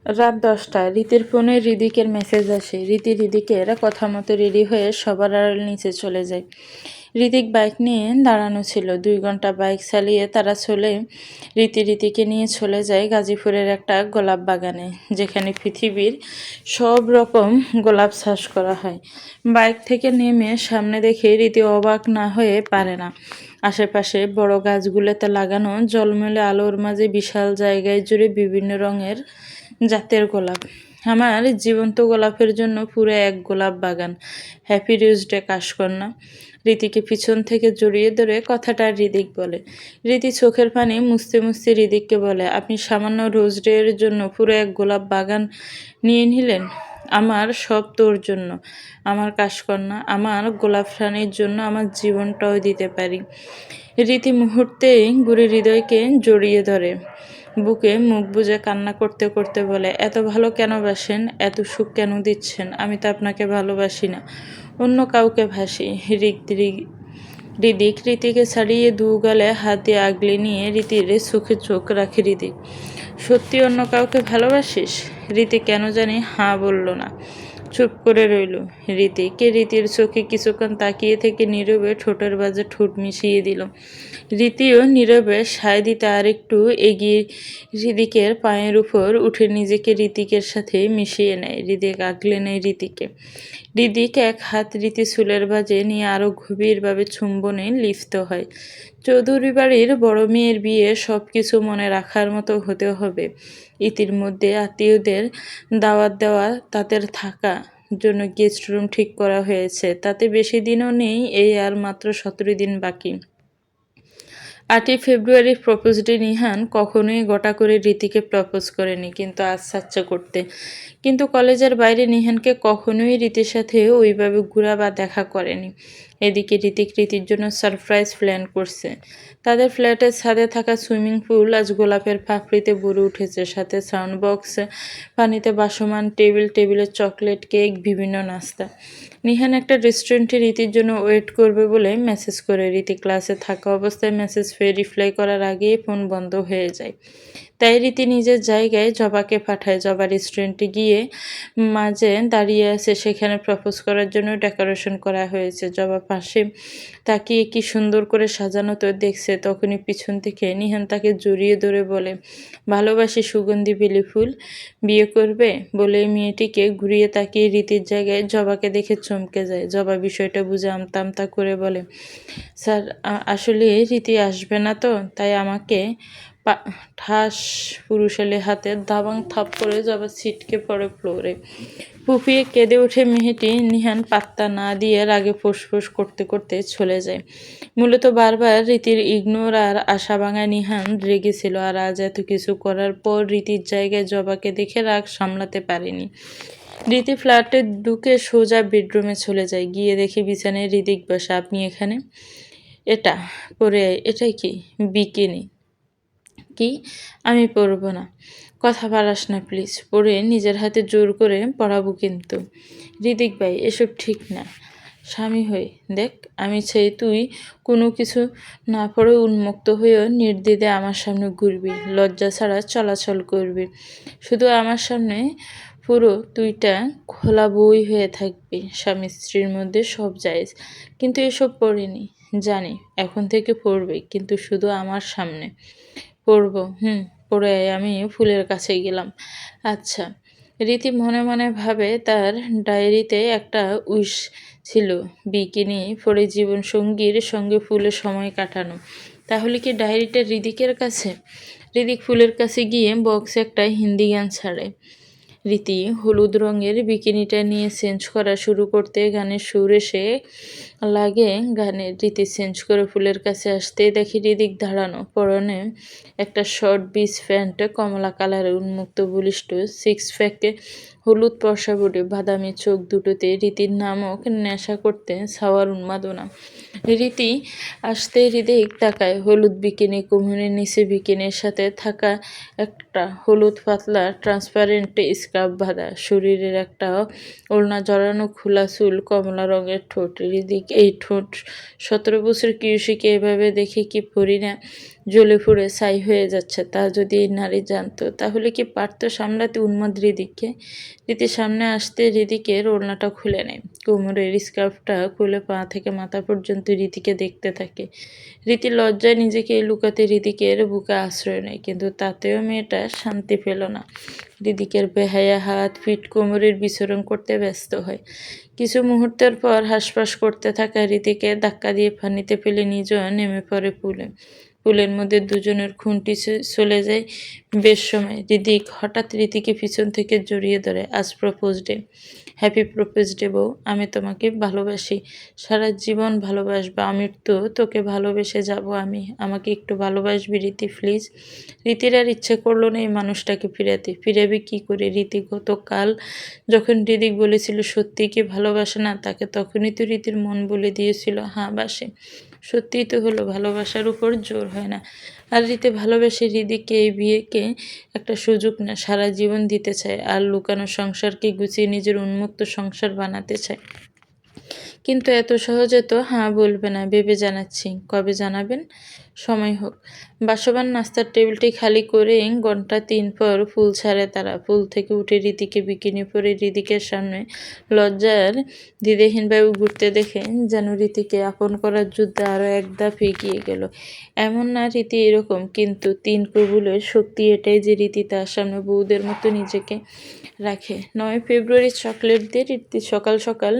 রাত 10টায় রীতির ফোনে হৃদিকের মেসেজ আসে। হৃদিকের কথা মতো রেডি হয়ে সবার আড়াল নিচে চলে যায়। হৃদিক বাইক নিয়ে দাঁড়ানো ছিল। 2 ঘন্টা বাইক চালিয়ে তারা রীতিকে নিয়ে চলে যায় গাজীপুরের একটা গোলাপ বাগানে, যেখানে পৃথিবীর সব রকম গোলাপ চাষ করা হয়। বাইক থেকে নেমে সামনে দেখে রীতি অবাক না হয়ে পারে না। আশেপাশে বড় গাছগুলোতে লাগানো ঝলমলে আলোর মাঝে বিশাল জায়গায় জুড়ে বিভিন্ন রঙের জাতের গোলাপ। আমার জীবন্ত গোলাপের জন্য পুরো এক গোলাপ বাগান। Happy rose day কাশকন্যা। রীতিকে পিছন থেকে জড়িয়ে ধরে কথাটা হৃদিক বলে। রীতি চোখের পানি মুছতে মুছতে হৃদিককে বলে, আপনি সামান্য রোজ ডে এর জন্য পুরো এক গোলাপ বাগান নিয়ে নিলেন? আমার সব তোর জন্য, আমার কাশকন্যা, আমার গোলাপ রানীর জন্য আমার জীবনটাও দিতে পারি। রীতি মুহূর্তেই গুড়ি হৃদয়কে জড়িয়ে ধরে, বুকে মুখ বুজে কান্না করতে করতে বলে, এত ভালো কেন বাসেন, এত সুখ কেন দিচ্ছেন? আমি তো আপনাকে ভালোবাসি না, অন্য কাউকে ভাসি। হৃদিক রীতিকে ছাড়িয়ে দু গালে হাত দিয়ে আগলে নিয়ে রীতির চোখে চোখ রাখে। হৃদিক, সত্যি অন্য কাউকে ভালোবাসিস? রীতি কেন জানি হাঁ বলল না, চুপ করে রইল। রীতির চোখে কিছুক্ষণ তাকিয়ে থেকে নীরবে ঠোঁটের বাজে ঠোঁট মিশিয়ে দিল। রীতিও নীরবে সায় দিতে আর একটু এগিয়ে হৃদিকের পায়ের উপর উঠে নিজেকে হৃতিকের সাথে মিশিয়ে নেয়। হৃদিক আগলে নেয় রীতিকে। হৃদিক এক হাত রীতি চুলের বাজে নিয়ে আরো গভীরভাবে চুম্বনে লিপ্ত হয়। চৌধুরী বাড়ির বড় মেয়ের বিয়ে, সব কিছু মনে রাখার মতো হতে হবে। ইতিমধ্যে আত্মীয়দের দাওয়াত দেওয়া, তাদের থাকা জন্য গেস্ট রুম ঠিক করা হয়েছে। তাতে বেশি দিনও নেই, এই আর মাত্র 17 দিন বাকি। 8ই ফেব্রুয়ারি প্রপোজ ডে। নিহান কখনোই গোটা করে রীতিকে প্রপোজ করেনি, কিন্তু আজ চাচ্ছে করতে। কিন্তু কলেজের বাইরে নিহানকে কখনোই রীতির সাথে ওইভাবে ঘোরা বা দেখা করেনি। এদিকে রীতির জন্য সারপ্রাইজ প্ল্যান করছে। তাদের ফ্ল্যাটের ছাদে থাকা সুইমিং পুল আজ গোলাপের পাপড়িতে ভরে উঠেছে, সাথে সাউন্ড বক্স, পানিতে ভাসমান টেবিলে চকলেট, কেক, বিভিন্ন নাস্তা। নিহান একটা রেস্টুরেন্টে রীতির জন্য ওয়েট করবে বলে মেসেজ করে। রীতি ক্লাসে থাকা অবস্থায় মেসেজ রিপ্লাই করার আগেই ফোন বন্ধ হয়ে যায়। তাই রীতি নিজের জায়গায় জবাকে পাঠায়। জবা রেস্টুরেন্টে গিয়ে মাঝে দাঁড়িয়ে আছে, সেখানে প্রপোজ করার জন্য ডেকোরেশন করা হয়েছে। জবা পাশে তাকিয়ে কি সুন্দর করে সাজানো তো দেখছে, তখনই পিছন থেকে নিহান তাকে জড়িয়ে ধরে বলে, ভালোবাসি সুগন্ধি বেলি ফুল, বিয়ে করবে? বলে মেয়েটিকে ঘুরিয়ে তাকিয়ে রীতির জায়গায় জবাকে দেখে চমকে যায়। জবা বিষয়টা বুঝে আমতা আমতা করে বলে, স্যার আসলে রীতি আসবে না তো, তাই আমাকে ঠাস পুরুষালী হাতে দাবাং থাপ করে জবা ছিটকে পড়ে ফ্লোরে। ফুপিয়ে কেঁদে ওঠে মেয়েটি। নিহান পাত্তা না দিয়ে রাগে ফোঁস করতে করতে চলে যায়। মূলত বারবার রীতির ইগনোর আর আশা ভাঙা নিহান রেগেছিল, আর আজ এত কিছু করার পর রীতির জায়গায় জবাকে দেখে রাগ সামলাতে পারেনি। রীতি ফ্ল্যাটে ঢুকে সোজা বেডরুমে চলে যায়। গিয়ে দেখে বিছানায় হৃদিক বসা। আপনি এখানে? এটা পরে এটাই কি? বিকিনি? কি? আমি পরবো না। কথা বাড়াস না প্লিজ, পরে নিজের হাতে জোর করে পড়াবো কিন্তু। হৃদিক ভাই, এসব ঠিক না। স্বামী হই, দেখ আমি চাই তুই কোনো কিছু না পড়ে উন্মুক্ত হয়েও নির্দ্বিধে আমার সামনে ঘুরবি, লজ্জা ছাড়া চলাচল করবি। শুধু আমার সামনে পুরো তুইটা খোলা বই হয়ে থাকবি। স্বামী স্ত্রীর মধ্যে সব জায়েজ, কিন্তু এসব পড়িনি। জানি এখন থেকে পড়বে, কিন্তু শুধু আমার সামনে পড়ব। পড়ে আমি ফুলের কাছে গেলাম। আচ্ছা। রীতি মনে মনে ভাবে, তার ডায়েরিতে একটা উইশ ছিল, বিকিনি পরে জীবনসঙ্গীর সঙ্গে ফুলে সময় কাটানো। তাহলে কি ডায়েরিটা হৃদিকের কাছে? হৃদিক ফুলের কাছে গিয়ে বক্সে একটা হিন্দি গান ছাড়ে। রীতি হলুদ রঙের বিকিনিটা নিয়ে চেঞ্জ করা শুরু করতে গানের সুর এসে লাগে। রীতি চেঞ্জ করে ফুলের কাছে আসতেই দেখি হৃদিক দাঁড়ানো, পরনে একটা শর্ট বিচ প্যান্ট, কমলা কালারের উন্মুক্ত বলিষ্ঠ সিক্স প্যাকে, হলুদ পরশা বডি, বাদামি চোখ দুটোতে রীতির নামক নেশা করতে ছাওয়ার উন্মাদনা। রীতি আসতে হৃদিক তাকায়। হলুদ বিকিনি, কোমরের নিচে বিকিনির সাথে থাকা একটা হলুদ পাতলা ট্রান্সপারেন্ট স্কার্ফ বাঁধা, শরীরের একটা ওড়না জড়ানো, খোলা চুল, কমলা রঙের ঠোঁট। হৃদিক এই ঠোঁট। 17 বছর কিউশিকে এভাবে দেখে কি পরি না জ্বলে পুড়ে ছাই হয়ে যাচ্ছে, তা যদি এই নারী জানতো তাহলে কি পারতো সামলাতে উন্মাদ হৃদিককে। রীতি সামনে আসতে হৃদিকের ওড়নাটা খুলে নেয়, কোমরের স্কার্ফটা খুলে পা থেকে মাথা পর্যন্ত রীতিকে দেখতে থাকে। রীতি লজ্জায় নিজেকে লুকাতে হৃদিকের বুকে আশ্রয় নেয়, কিন্তু তাতেও মেয়েটা শান্তি পেল না। হৃদিকের বেহায়া হাত পিঠ কোমরের বিচরণ করতে ব্যস্ত হয়। কিছু মুহূর্তের পর হাঁসফাঁস করতে থাকা রীতিকে ধাক্কা দিয়ে পানিতে ফেলে নিজেও নেমে পড়ে পুলে। পুলের মধ্যে দুজনের খুন্তি চলে যায় বেশ সময়। হৃদিক হঠাৎ রীতিকে পিছন থেকে জড়িয়ে ধরে। আজ propose day. Happy propose day বউ। আমি তোমাকে ভালোবাসি, সারা জীবন ভালোবাসবো। আমি তো তোকে ভালোবেসে যাব। আমাকে একটু ভালোবাসবি রীতি প্লিজ। রীতির আর ইচ্ছে করলো না এই মানুষটাকে ফিরাতে। ফিরাবে কি করে? রীতি গতকাল যখন হৃদিক বলেছিল সত্যি কি ভালোবাসে না তাকে, তখনই তো রীতির মন বলে দিয়েছিল হ্যাঁ বাসে। সত্যিই তো হলো, ভালোবাসার উপর জোর হয় না। আর রীতি ভালোবেসে হৃদিককে এই বিয়েকে একটা সুযোগ না, সারা জীবন দিতে চায়। আর লুকানো সংসারকে গুছিয়ে নিজের উন্মুক্ত সংসার বানাতে চায়। কিন্তু এত সহজে তো হ্যাঁ বলবে না, ভেবে জানাচ্ছি। কবে জানাবেন? সময় হোক। বাসবান নাস্তার টেবিলটি খালি করে ঘন্টা 3 পর ফুল ছাড়ে তারা। ফুল থেকে উঠে রীতিকে বিকিনি পরে হৃদিকের সামনে লজ্জার দ্বিধাহীনভাবে ঘুরতে দেখে যেন রীতিকে আপন করার যুদ্ধে আরও এক ধাপ এগিয়ে গেল। এমন না রীতি এরকম, কিন্তু 3 কবুলের শক্তি এটাই যে রীতি তার সামনে বউদের মতো নিজেকে রাখে। 9 ফেব্রুয়ারি চকলেট দিয়ে রীতি সকাল সকাল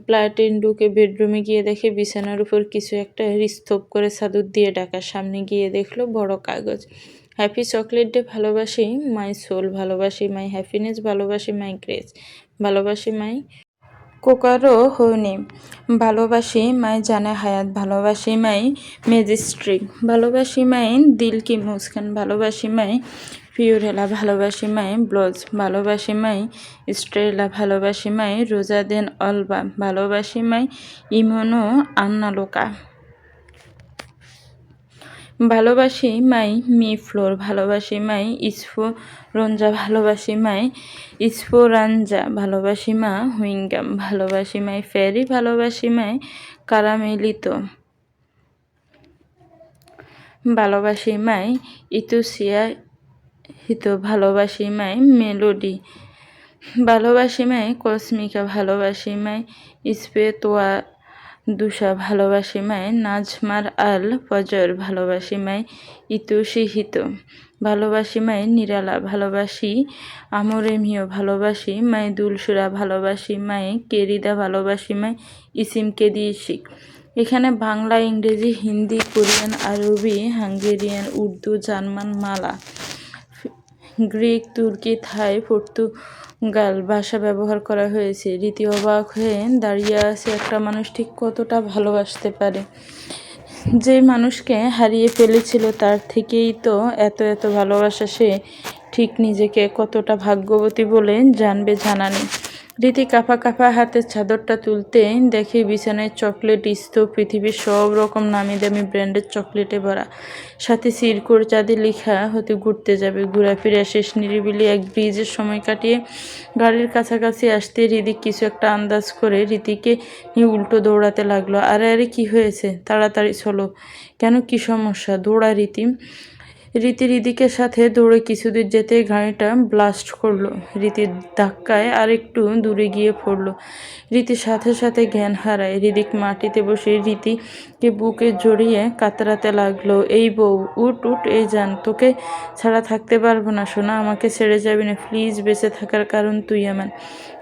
প্লাটিন ঢুকে বেডরুমে গিয়ে দেখে বিছানার উপর কিছু একটা স্তূপ করে চাদর দিয়ে ঢাকা। সামনে গিয়ে দেখলো বড় কাগজ। Happy chocolate day. ভালোবাসি মাই সোল, ভালোবাসি মাই হ্যাপিনেস, ভালোবাসি মাই গ্রেস, ভালোবাসি মাই কোকারো হয়নি, ভালোবাসি মাই জানে হায়াত, ভালোবাসি মাই ম্যাজিস্ট্রিক, ভালোবাসি মাই দিল কি মুস্কান, ভালোবাসি মাই ফিওরেলা, ভালোবাসি মাই ব্লজ, ভালোবাসি মাই স্ট্রেলা, ভালোবাসি মাই রোজাদেন অলবা, ভালোবাসি মাই ইমোনো আন্নালোকা, ভালোবাসি মাই মি ফ্লোর, ভালোবাসি মাই ইসফোরঞ্জা, ভালোবাসি মাই ইসফোরাঞ্জা, ভালোবাসি মা হুইঙ্গাম, ভালোবাসি মাই ফেরি, ভালোবাসি মাই কারামেলিতো, ভালোবাসি মাই ইতুসিয়া হিত, ভালোবাসি মাই মেলোডি, ভালোবাসি মাই কসমিকা, ভালোবাসি মাই স্পেতোয়া দুষা, ভালোবাসি মাই নাজমার আল ফজর, ভালোবাসি মাই ইতুশিহিত, ভালোবাসি মাই নিরালা, ভালোবাসি আমরেমিও, ভালোবাসি মাই দুলসুরা, ভালোবাসি মাই কেরিদা, ভালোবাসি মাই ইসিম কেদিশিক। এখানে বাংলা, ইংরেজি, হিন্দি, কোরিয়ান, আরবি, হাঙ্গেরিয়ান, উর্দু, জার্মান, মালা, গ্রিক, তুর্কি, থাই, পর্তুগাল ভাষা ব্যবহার করা হয়েছে। রীতি অবাক হয়ে দাঁড়িয়ে আছে। একটা মানুষ ঠিক কতটা ভালোবাসতে পারে? যে মানুষকে হারিয়ে ফেলেছিল তার থেকেই তো এত এত ভালোবাসা। সে ঠিক নিজেকে কতটা ভাগ্যবতী বলে জানবে জানা নেই। রীতি কাঁপা কাঁপা হাতে চাদরটা তুলতে দেখে বিছানায় চকলেট স্তূপ, পৃথিবীর সব রকম নামি দামি ব্র্যান্ডের চকলেটে ভরা, সাথে সিরকোর চাঁদে লেখা হতে ঘুরতে যাবে। ঘোরাফেরা শেষ, নিরিবিলি এক ব্রিজের সময় কাটিয়ে গাড়ির কাছাকাছি আসতে হৃদিক কিছু একটা আন্দাজ করে রীতিকে নিয়ে উল্টো দৌড়াতে লাগলো। আরে আরে কি হয়েছে? তাড়াতাড়ি চলো। কেন, কি সমস্যা? দৌড়া রীতি। রীতি হৃদিকের সাথে দৌড়ে কিছুদূর যেতে গাড়িটা ব্লাস্ট করলো। রীতির ধাক্কায় আরেকটু দূরে গিয়ে পড়লো। রীতির সাথে সাথে জ্ঞান হারায়। হৃদিক মাটিতে বসে রীতিকে বুকে জড়িয়ে কাতরাতে লাগলো। এই বউ, উঠ উঠ, এই জান, তোকে ছাড়া থাকতে পারবো না সোনা, আমাকে ছেড়ে যাবি না প্লিজ, বেঁচে থাকার কারণ তুই আমার।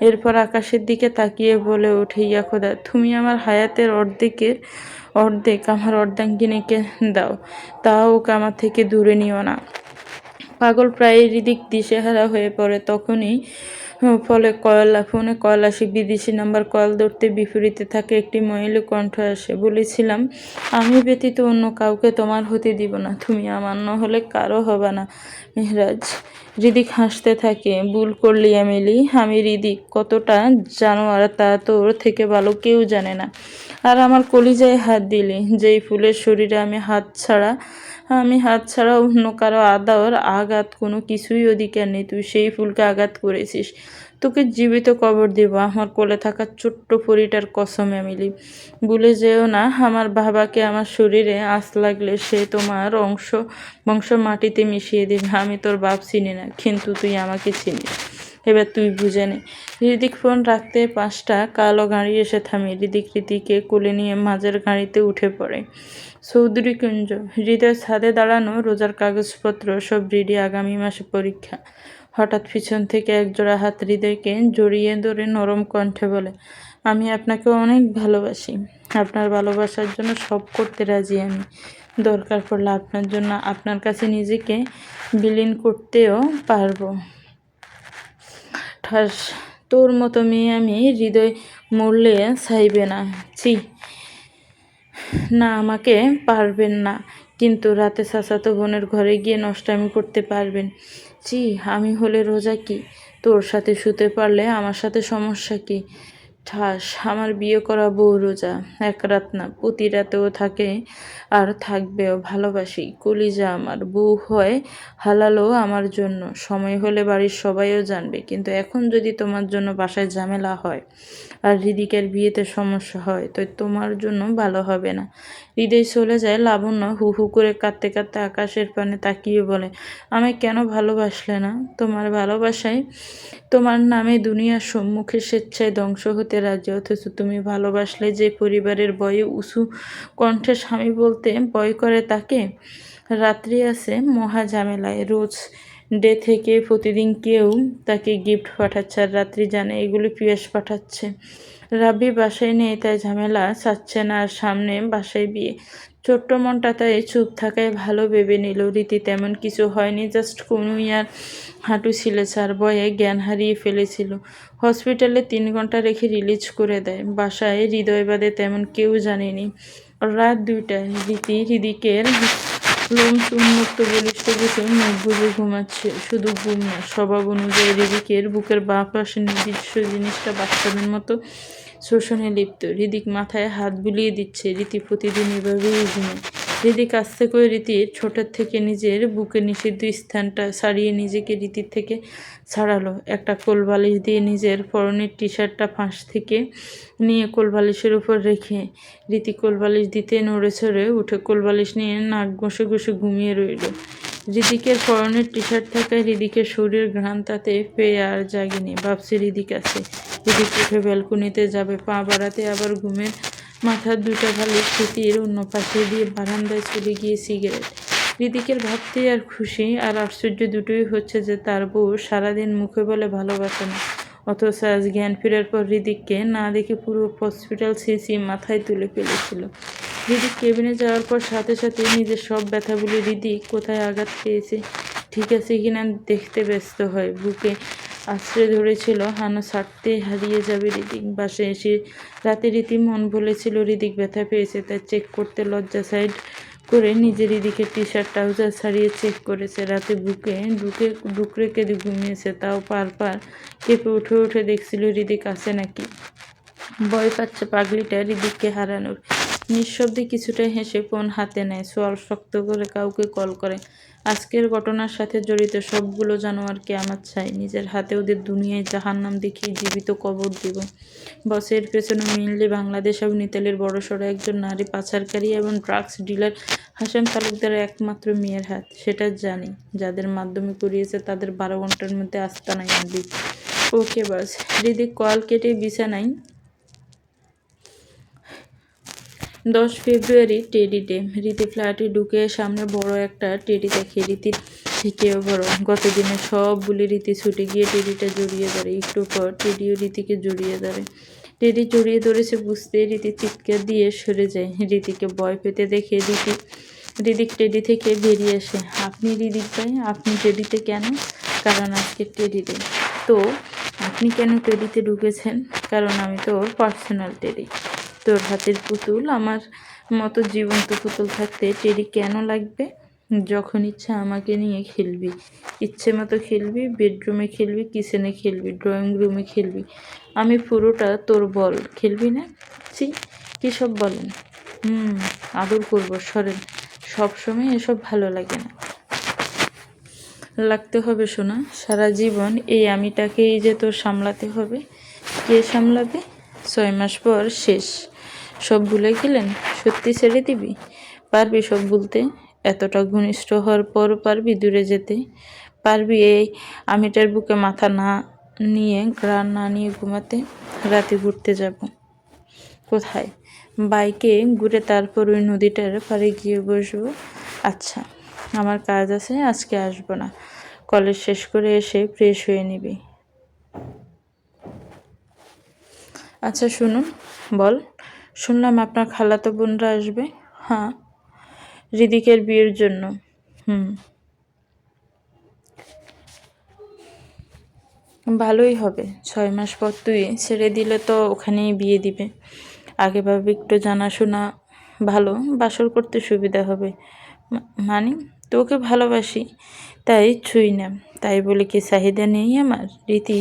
এরপর আকাশের দিকে তাকিয়ে বলে ওঠে, ইয়া খোদা, তুমি আমার হায়াতের অর্ধেক আমার অর্ধাঙ্গিনীকে দাও, তাও ওকে আমার থেকে দূরে নিও না। পাগল প্রায় হৃদিক দিশেহারা হয়ে পড়ে। তখনই ফোনে কল আসে। বিদেশি নাম্বার। কল ধরতে বিপরীতে থাকে একটি মহিলা কণ্ঠ আসে। বলেছিলাম, আমি ব্যতীত অন্য কাউকে তোমার হতে দিব না, তুমি আমার নহলে কারো হবে না মেহরাজ। হৃদিক হাসতে থাকে। ভুল করলি আমেলি, আমি হৃদিক কতটা জানোয়ার তা তোর থেকে ভালো কেউ জানে না। আর আমার কলিজায় হাত দিলি, যেই ফুলের শরীরে আমি আমি হাত ছাড়া অন্য কারো আঘাত কোনো কিছুই অধিকার নেই। তুই সেই ফুলকে আঘাত করেছিস। তোকে জীবিত কবর দেব আমার কোলে থাকা ছোট্ট পরীটার কসম এমিলি। ভুলে যেও না, আমার বাবাকে আমার শরীরে আঁচ লাগলে সে তোমার বংশ মাটিতে মিশিয়ে দেবে। আমি তোর বাপ চিনি না, কিন্তু তুই আমাকে চিনিস। এবার তুই বুঝে নে। হৃদিক ফোন রাখতে 5টা কালো গাড়ি এসে থামে। রীতিকে কোলে নিয়ে মাঝের গাড়িতে উঠে পড়ে। চৌধুরী কুঞ্জ হৃদয় ছাদে দাঁড়ানো, রোজার কাগজপত্র সব রেডি, আগামী মাসে পরীক্ষা। হঠাৎ পিছন থেকে একজোড়া হাত হৃদয়কে জড়িয়ে ধরে নরম কণ্ঠে বলে, আমি আপনাকে অনেক ভালোবাসি। আপনার ভালোবাসার জন্য সব করতে রাজি আমি। দরকার পড়লে আপনার জন্য আপনার কাছে নিজেকে বিলীন করতেও পারবো। ঠাস, তোর মতো মেয়ে আমি হৃদয় মরলে চাইবে না। ছি না, আমাকে পারবেন না, কিন্তু রাতে চাচাতো বোনের ঘরে গিয়ে নষ্টামি করতে পারবেন। ছি, আমি হলে রোজা কি তোর সাথে শুতে পারলে আমার সাথে সমস্যা কি? ঠাস, আমার বিয়ে করা বউ রোজা, এক রাত না প্রতি রাতেও থাকে আর থাকবেও। ভালোবাসি, কলিজা আমার। বউ হয় হালালও আমার জন্য। সময় হলে বাড়ির সবাইও জানবে, কিন্তু এখন যদি তোমার জন্য বাসায় ঝামেলা হয় আর হৃদিকের বিয়েতে সমস্যা হয়, তো তোমার জন্য ভালো হবে না। হৃদয় চলে যায়। লাবণ্য হু হু করে কাঁদতে কাঁদতে আকাশের পানে তাকিয়ে বলে, আমায় কেন ভালোবাসলে না? তোমার ভালোবাসায় তোমার নামে দুনিয়ার সম্মুখে স্বেচ্ছায় ধ্বংস হতে রাজি, অথচ তুমি ভালোবাসলে যে পরিবারের ভয়ে উঁচু কণ্ঠে স্বামী বলতে ভয় করে তাকে। রাত্রি আছে মহা ঝামেলায়। রোজ ডে থেকে প্রতিদিন কেউ তাকে গিফট পাঠাচ্ছে, আর রাত্রি জানে এগুলি পিয়াস পাঠাচ্ছে। রাব্বি বাসায় নেই, তাই ঝামেলা চাচ্ছে না, আর সামনে বাসায় বিয়ে। ছোট্ট মনটা তাই চুপ থাকায় ভালো ভেবে নিল। রীতি তেমন কিছু হয়নি, জাস্ট কনুইয়ার হাঁটু ছিলেছে আর ভয়ে জ্ঞান হারিয়ে ফেলেছিল। হসপিটালে 3 ঘন্টা রেখে রিলিজ করে দেয়। বাসায় হৃদয় বাদে তেমন কেউ জানেনি। রাত 2টায় হৃদিকের লোম উন্মুক্ত বলিষ্ঠ বুকে মুখ বুজে ঘুমাচ্ছে। শুধু ঘুম না, স্বভাব অনুযায়ী হৃদিকের বুকের বাঁ পাশে নির্দিষ্ট জিনিসটা বাচ্চাদের মতো শোষণে লিপ্ত। হৃদিক মাথায় হাত বুলিয়ে দিচ্ছে। রীতি প্রতিদিন এভাবেই ঘুমায়। হৃদিক আস্তে করে রীতির ছোটের থেকে নিজের বুকের নিষিদ্ধ স্থানটা ছাড়িয়ে নিজেকে রীতির থেকে ছাড়ালো। একটা কোলবালিশ দিয়ে নিজের পরনের টি-শার্টটা ফাঁস থেকে নিয়ে কোলবালিশের উপর রেখে রীতি কোলবালিশ দিতে নড়েচড়ে উঠে কোলবালিশ নিয়ে নাক ঘষে ঘষে ঘুমিয়ে রইল। হৃদিকের পরনের টি-শার্ট থাকায় হৃদিকের শরীর ঘ্রাণ তাতে পেয়ে আর জাগেনি। ভাবছে হৃদিক আছে। হৃদিক উঠে ব্যালকনিতে যাবে, পা বাড়াতে আবার ঘুমের মাথার 2টা বালিশ রীতির অন্য পাশে দিয়ে বারান্দায় চলে গিয়ে সিগারেট। হৃদিকের ভাবতে আর খুশি আর আশ্চর্য দুটোই হচ্ছে যে তার বউ সারাদিন মুখে বলে ভালোবাসে না, অথচ আজ জ্ঞান ফেরার পর হৃদিককে না দেখে পুরো হসপিটাল সিসি মাথায় তুলে ফেলেছিল। হৃদিক কেবিনে যাওয়ার পর সাথে সাথে নিজের সব ব্যথাগুলি হৃদিক কোথায় আঘাত পেয়েছে, ঠিক আছে কিনা দেখতে ব্যস্ত হয়। বুকে আছড়ে ধরেছিল হানো ছাড়তে হারিয়ে যাবে হৃদিক। বাসায় এসে রাতে রীতি মন বলেছিল হৃদিক ব্যথা পেয়েছে, তাই চেক করতে লজ্জা সাইড করে নিজের হৃদিকের টি-শার্ট ট্রাউজার ছাড়িয়ে চেক করেছে। রাতে বুকে ডুকরে কেঁদে ঘুমিয়েছে, তাও পার কেঁপে উঠে উঠে দেখছিল হৃদিক আছে নাকি। ভয় পাচ্ছে পাগলিটা হৃদিককে হারানোর। নিঃশব্দে কিছুটা হেসে ফোন হাতে নেয়, সোয়াল শক্ত করে কাউকে কল করে। আজকের ঘটনার সাথে জড়িত সবগুলো জানোয়ারকে আমার চাই। নিজের হাতে ওদের দুনিয়ায় জাহান্নাম দেখিয়ে জীবিত কবর দেব। বসের পেছনে মেইনলি বাংলাদেশ এবং ইতালির বড়সড় একজন নারী পাচারকারী এবং ড্রাগস ডিলার হাশেম তালুকদারের একমাত্র মেয়ের হাত, সেটা জানি। যাদের মাধ্যমে করিয়েছে তাদের 12 ঘন্টার মধ্যে আস্তানায় আনবি। ওকে বাস। হৃদিক কল কেটে বিছানায়। 10 ফেব্রুয়ারি টেডি ডে। রীতি ফ্ল্যাটে ঢুকে সামনে বড় একটা টেডি দেখে। রীতির থেকেও বড়। গতদিনে সব বলে রীতি ছুটে গিয়ে টেডিটা জড়িয়ে ধরে। একটু পর টেডিও রীতিকে জড়িয়ে ধরে। টেডি জড়িয়ে ধরেছে বুঝতে রীতি চিৎকার দিয়ে সরে যায়। রীতিকে ভয় পেতে দেখে হৃদিক টেডি থেকে বেরিয়ে আসে। আপনি হৃদিক ভাই, আপনি টেডিতে কেন? কারণ আজকে টেডি ডে। তো আপনি কেন টেডিতে ঢুকেছেন? কারণ আমি তোর পার্সোনাল টেডি। তোর হাতের পুতুল আমার মতো জীবন্ত পুতুল থাকতে টেডি কেন লাগবে? যখন ইচ্ছা আমাকে নিয়ে খেলবি, ইচ্ছে মতো খেলবি, বেডরুমে খেলবি, কিচেনে খেলবি, ড্রয়িং রুমে খেলবি, আমি পুরোটা তোর। বল খেলবি না? ছি, কী সব বলেন? আদর করবো, সরেন। সবসময় এসব ভালো লাগে না, লাগতে হবে শোনা। সারা জীবন এই আমিটাকেই যে তোর সামলাতে হবে। কে সামলাবে? 6 মাস পর শেষ। সব ভুলে গেলেন? সত্যি ছেড়ে দিবি? পারবি সব ভুলতে? এতটা ঘনিষ্ঠ হওয়ার পরও পারবি দূরে যেতে? পারবি এই আমিটার বুকে মাথা না নিয়ে, ঘ্রাণ না নিয়ে ঘুমাতে? রাতে ঘুরতে যাব। কোথায়? বাইকে ঘুরে তারপর ওই নদীটার পাড়ে গিয়ে বসবো। আচ্ছা, আমার কাজ আছে, আজকে আসবো না। কলেজ শেষ করে এসে ফ্রেশ হয়ে নিবি। আচ্ছা শুনুন। বল। শুনলাম আপনার খালাতো বোনরা আসবে। হ্যাঁ, হৃদিকের বিয়ের জন্য। হুম, ভালোই হবে। 6 মাস পর তুই ছেড়ে দিলে তো ওখানেই বিয়ে দিবে। আগে ভাবে একটু জানাশোনা ভালো, বাসর করতে সুবিধা হবে। মানে তোকে ভালোবাসি, তাই ছুঁই না। তাই বলে কি চাহিদা নেই আমার? রীতি,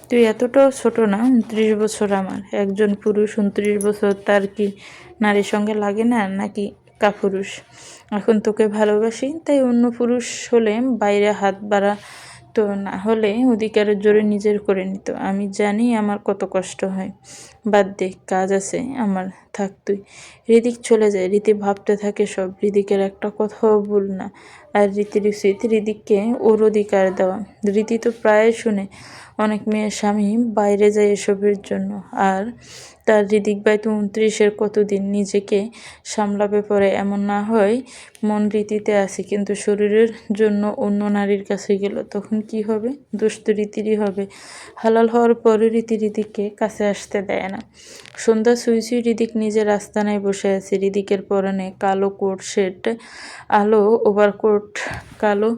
তুই এতটাও ছোট না। 29 বছর আমার। একজন পুরুষ 29 বছর, তার কি নারীর সঙ্গে লাগে না নাকি? কাপুরুষ। এখন তোকে ভালোবাসি, তাই অন্য পুরুষ হলে বাইরে হাত বাড়া তো, না হলে অধিকারের জোরে নিজের করে নিত। আমি জানি আমার কত কষ্ট হয়। বাদ দে, কাজ আছে আমার, থাক তুই। হৃদিক চলে যায়। রীতি ভাবতে থাকে সব। হৃদিকের একটা কথাও ভুল না। আর রীতির উচিত হৃদিককে ওর অধিকার দেওয়া। রীতি তো প্রায় শুনে অনেক মেয়ের স্বামী বাইরে যায় এসবের জন্য। আর তার হৃদিক ভাই তো 29-এর কতদিন নিজেকে সামলাবে পরে? এমন না হয় মন রীতিতে আছে, কিন্তু শরীরের জন্য অন্য নারীর কাছে গেল, তখন কি হবে? দোষ তো রীতিরই হবে। হালাল হওয়ার পরে রীতি হৃদিককে কাছে আসতে দেয় না। সন্ধ্যা ছুঁই ছুঁই হৃদিক নিজের আস্তানায় বসে আছে। হৃদিকের পরনে কালো কোট সেট, আলো ওভারকোট, কালো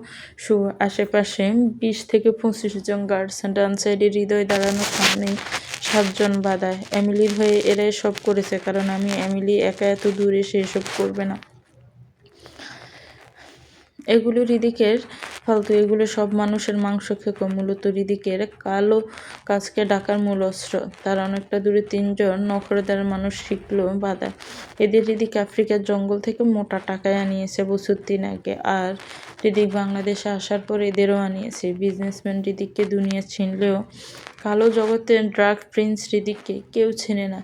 শু। আশেপাশে 20 থেকে 25 জন গার্ডস। ডান সাইডে হৃদয় দাঁড়ানো, সামনেই 7 জন বাধা। এমিলির হয়ে এরাই সব করেছে, কারণ আমি এমিলি একা এত দূর এসে এসব করবে না। এগুলো হৃদিকের ফালতু, এগুলো সব মানুষের মাংস খেকো। মূলত হৃদিকের কালো কাজকে ডাকার মূল অস্ত্র। তার অনেকটা দূরে 3 জন নখরদার মানুষ শিখল বাধা। এদের হৃদিক আফ্রিকার জঙ্গল থেকে মোটা টাকায় আনিয়েছে বছর 3 আগে। আর হৃদিক বাংলাদেশে আসার পর এদেরও আনিয়েছে। বিজনেসম্যান হৃদিককে দুনিয়া চিনলেও কালো জগতের ড্রাগ প্রিন্স হৃদিককে কেউ চেনে না।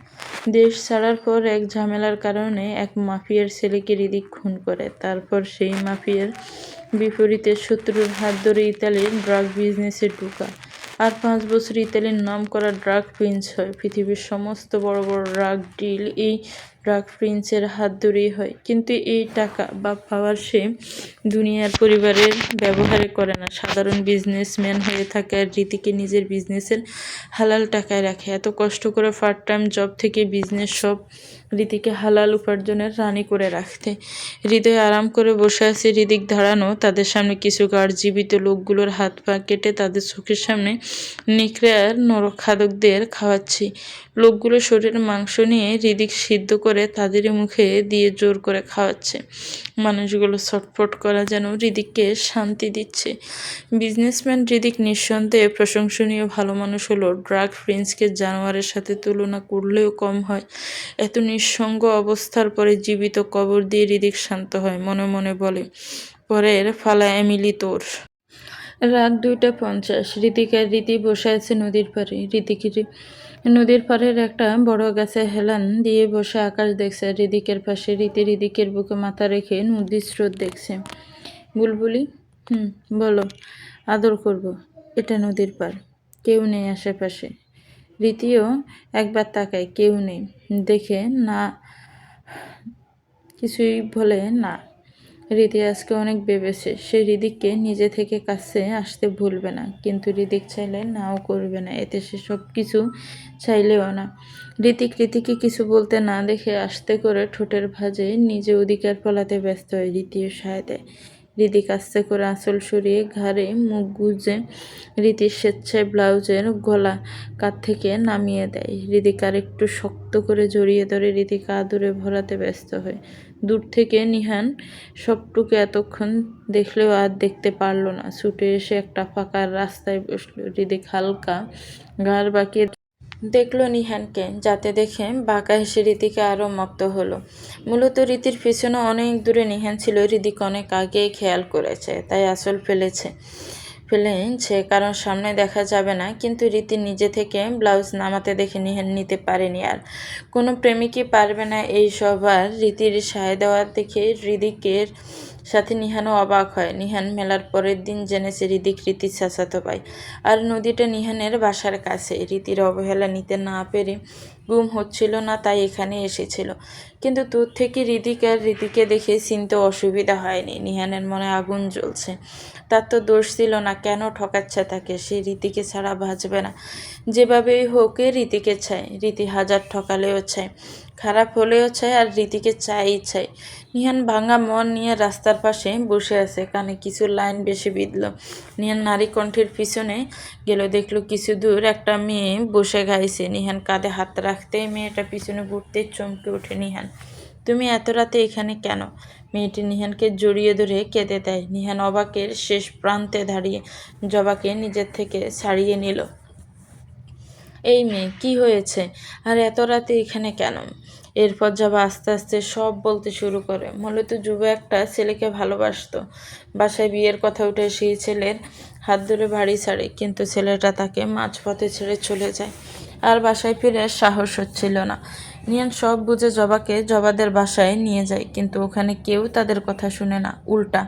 দেশ ছাড়ার পর এক ঝামেলার কারণে এক মাফিয়ার ছেলেকে হৃদিক খুন করে। তারপর সেই মাফিয়ার বিপরীতে শত্রুর হাত ধরে ইতালির ড্রাগ বিজনেসে ঢোকা। আর 5 বছর ইতালির নামকরা ড্রাগ প্রিন্স হয়। পৃথিবীর সমস্ত বড় বড় ড্রাগ ডিল এই ড্রাগ প্রিন্সের হাত ধরেই হয়। কিন্তু এই টাকা বা পাওয়ার সে দুনিয়ার পরিবারের ব্যবহারে করে না। সাধারণ বিজনেসম্যান হয়ে থাকে আর রীতিকে নিজের বিজনেসের হালাল টাকায় রাখে। এত কষ্ট করে পার্ট টাইম জব থেকে বিজনেস সব রীতিকে হালাল উপার্জনের রানী করে রাখতে। হৃদয় আরাম করে বসে আছে। হৃদিক দাঁড়ানো, তাদের সামনে কিছু গার্ড জীবিত লোকগুলোর হাত পা কেটে তাদের চোখের সামনে নিকড়ে আর নরখাদকদের খাওয়াচ্ছি। লোকগুলো শরীরের মাংস নিয়ে হৃদিক সিদ্ধ করে তাদের মুখে দিয়ে জোর করে খাওয়াচ্ছে। মানুষগুলো ছটফট করা যেন হৃদিককে শান্তি দিচ্ছে। বিজনেসম্যান হৃদিক নিঃসন্দেহে প্রশংসনীয় ভালো মানুষ হলো ড্রাগ প্রিন্সকে জানোয়ারের সাথে তুলনা করলেও কম হয়। এত নিঃসঙ্গ অবস্থার পরে জীবিত কবর দিয়ে হৃদিক শান্ত হয়। মনে মনে বলে, পরের ফালা এমিলি তোর। রাত 2:50। হৃদিক আর রীতি বসে আছে নদীর পাড়ে। নদীর পাড়ের একটা বড় গাছে হেলান দিয়ে বসে আকাশ দেখছে। হৃদিকের পাশে রীতি হৃদিকের বুকে মাথা রেখে নদীর স্রোত দেখছে। বুলবুলি, বলো। আদর করব। এটা নদীর পাড়, কেউ নেই আশেপাশে। রীতিও একবার তাকায়, কেউ নেই। দেখে না, কিছুই বলে না। হৃদি আজকে অনেক ভেবেছে। সে হৃদিককে নিজে থেকে কাছে আসতে ভুলবে না, কিন্তু হৃদিক চাইলে নাও করবে না। এতে সে সব কিছু চাইলেও না। রীতিকে কিছু বলতে না দেখে আস্তে করে ঠোঁটের ভাঁজে নিজে অধিকার ফলাতে ব্যস্ত হয়। রীতিও সায় দেয়। হৃদিক আস্তে করে আঁচল সরিয়ে ঘাড়ে মুখ গুজে রীতির স্বেচ্ছায় ব্লাউজের গলা কাঁধ থেকে নামিয়ে দেয়। হৃদিক আর একটু শক্ত করে জড়িয়ে ধরে রীতিকে আদরে ভরাতে ব্যস্ত হয়। দূর থেকে নিহান সবটুকু এতক্ষণ দেখলেও আর দেখতে পারল না। ছুটে এসে একটা ফাঁকা রাস্তায় বসল। হৃদিক হালকা ঘাড় বাঁকিয়ে দেখল নিহানকে, যাতে দেখে বাঁকা হেসে রীতিকে আরও মত্ত হলো। মূলত রীতির পিছনে অনেক দূরে নিহান ছিল, হৃদিক অনেক আগেই খেয়াল করেছে, তাই আসল ফেলেছে, কারণ সামনে দেখা যাবে না। কিন্তু রীতি নিজে থেকে ব্লাউজ নামাতে দেখে নিহান নিতে পারেনি। আর কোনো প্রেমিকই পারবে না এই সব। আর রীতির সায় দেওয়া দেখে হৃদিকের সাথে নিহানও অবাক হয়। নিহান মেলার পরের দিন জেনেছে হৃদিক রীতির চাচাতো ভাই। আর নদীটা নিহানের বাসার কাছে। রীতির অবহেলা নিতে না পেরে ঘুম হচ্ছিল না, তাই এখানে এসেছিল। কিন্তু দূর থেকে হৃদিক আর রীতিকে দেখে চিনতে অসুবিধা হয়নি। নিহানের মনে আগুন জ্বলছে। তার তো দোষ ছিল না, কেন ঠকাচ্ছে তাকে? সে রীতিকে ছাড়া বাঁচবে না। যেভাবেই হোক রীতিকে চায়। রীতি হাজার ঠকালেও চায়, খারাপ হলেও চায়, আর রীতিকে চাই। নিহান ভাঙা মন নিয়ে রাস্তার পাশে বসে আছে, কানে কিছু লাইন বেশি বিঁধল। নিহান নারী কণ্ঠের পিছনে গেল, দেখলো কিছু দূর একটা মেয়ে বসে গাইছে। নিহান কাঁধে হাত রাখতেই মেয়েটা পিছনে ঘুরতে চমকে ওঠে। নিহান, তুমি এত রাতে এখানে কেন? মেয়েটি নিহানকে জড়িয়ে ধরে কেঁদে দেয়। নিহান অবাকের শেষ প্রান্তে দাঁড়িয়ে জবাকে নিজের থেকে ছাড়িয়ে নিল। এই মেয়ে, কি হয়েছে? আর এত রাতে এখানে কেন? এরপর জবা আস্তে আস্তে সব বলতে শুরু করে। মূলত যুব একটা ছেলেকে ভালোবাসতো। বাসায় বিয়ের কথা উঠে সেই ছেলের হাত ধরে বাড়ি ছাড়ে, কিন্তু ছেলেটা তাকে মাঝপথে ছেড়ে চলে যায়। আর বাসায় ফিরে সাহস হচ্ছিল না। নিহান সব বুঝে জবাকে জবাদের বাসায় নিয়ে যায়, কিন্তু ওখানে কেউ তাদের কথা শুনে না। উল্টা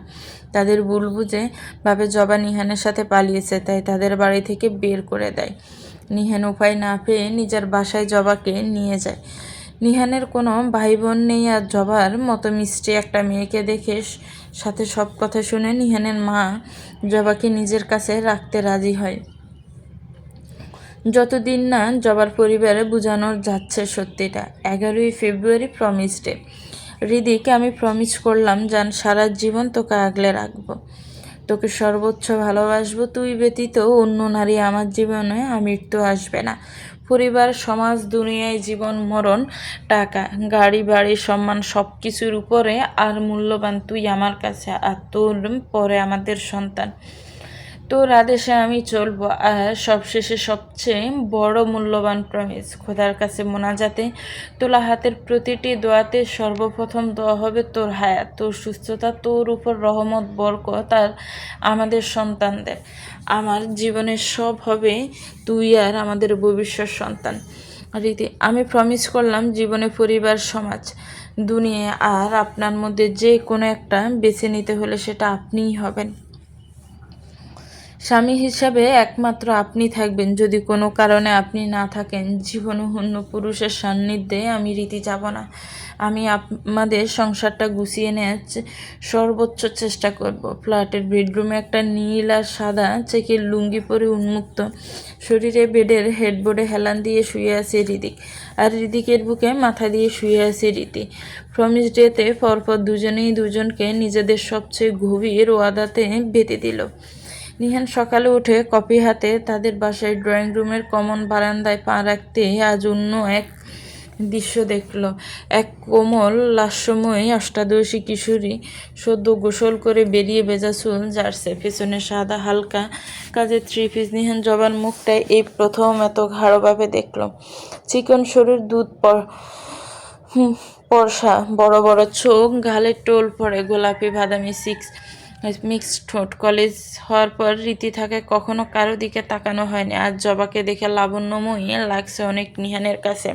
তাদের ভুল বুঝে ভাবে জবা নিহানের সাথে পালিয়েছে, তাই তাদের বাড়ি থেকে বের করে দেয়। নিহান উপায় না পেয়ে নিজের বাসায় জবাকে নিয়ে যায়। নিহানের কোনো ভাই বোন নেই, আর জবার মতো মিষ্টি একটা মেয়েকে দেখে সাথে সব কথা শুনে নিহানের মা জবাকে নিজের কাছে রাখতে রাজি হয়। যতদিন না জবার পরিবারে বোঝানো যাচ্ছে সত্যিটা। 11ই ফেব্রুয়ারি প্রমিস ডে। হৃদিকে আমি প্রমিস করলাম, জান সারা জীবন তোকে আগলে রাখবো, তোকে সর্বোচ্চ ভালোবাসবো। তুই ব্যতীত অন্য নারী আমার জীবনে মৃত্যু আসবে না। পরিবার, সমাজ, দুনিয়ায় জীবন মরণ, টাকা, গাড়ি বাড়ি, সম্মান সব কিছুর উপরে আর মূল্যবান তুই আমার কাছে, আর তোর পরে আমাদের সন্তান। তোর আদেশে আমি চলবো। আর সবশেষে সবচেয়ে বড় মূল্যবান প্রমিস, খোদার কাছে মোনাজাতে তোলা হাতের প্রতিটি দোয়াতে সর্বপ্রথম দোয়া হবে তোর হায়াত, তোর সুস্থতা, তোর উপর রহমত, বরকত, আর আমাদের সন্তানদের। আমার জীবনের সব হবে তুই আর আমাদের ভবিষ্যৎ সন্তান। রীতি, আমি প্রমিস করলাম জীবনে পরিবার, সমাজ, দুনিয়া আর আপনার মধ্যে যে কোনো একটা বেছে নিতে হলে সেটা আপনিই হবেন। স্বামী হিসাবে একমাত্র আপনি থাকবেন। যদি কোনো কারণে আপনি না থাকেন, জীবনে অন্য পুরুষের সান্নিধ্যে আমি রীতি যাব না। আমি আমাদের সংসারটা গুছিয়ে নেওয়ার সর্বোচ্চ চেষ্টা করব। ফ্ল্যাটের বেডরুমে একটা নীল আর সাদা চেকের লুঙ্গি পরে উন্মুক্ত শরীরে বেডের হেডবোর্ডে হেলান দিয়ে শুয়ে আছে হৃদিক, আর হৃদিকের বুকে মাথা দিয়ে শুয়ে আছে রীতি। প্রমিস ডেতে পরপর দুজনেই দুজনকে নিজেদের সবচেয়ে গভীর ওয়াদাতে বেঁধে দিল। নিহান সকালে উঠে কফি হাতে তাদের বাসায় ড্রয়িং রুমের কমন বারান্দায় পা রাখতে আজ অন্য এক দৃশ্য দেখল। এক কোমল লাস্যময়ী অষ্টাদশী কিশোরী সদ্য গোসল করে বেরিয়ে ভেজা চুল ঝাড়ছে, পেছনে সাদা হালকা কাজের থ্রি পিস। নিহান জবার মুখটায় এই প্রথম এত গাঢ়ভাবে দেখল। চিকন শরীর, দুধ পরশা, বড় বড় চোখ, গালের টোল পড়ে গোলাপি বাদামি মিক্সড ঠোঁট। কলেজ হওয়ার পর রীতি থাকে কখনো কারো দিকে তাকানো হয়নি। আজ জবাকে দেখে লাবণ্যময়ী লাগছে অনেক নিহানের কাছে।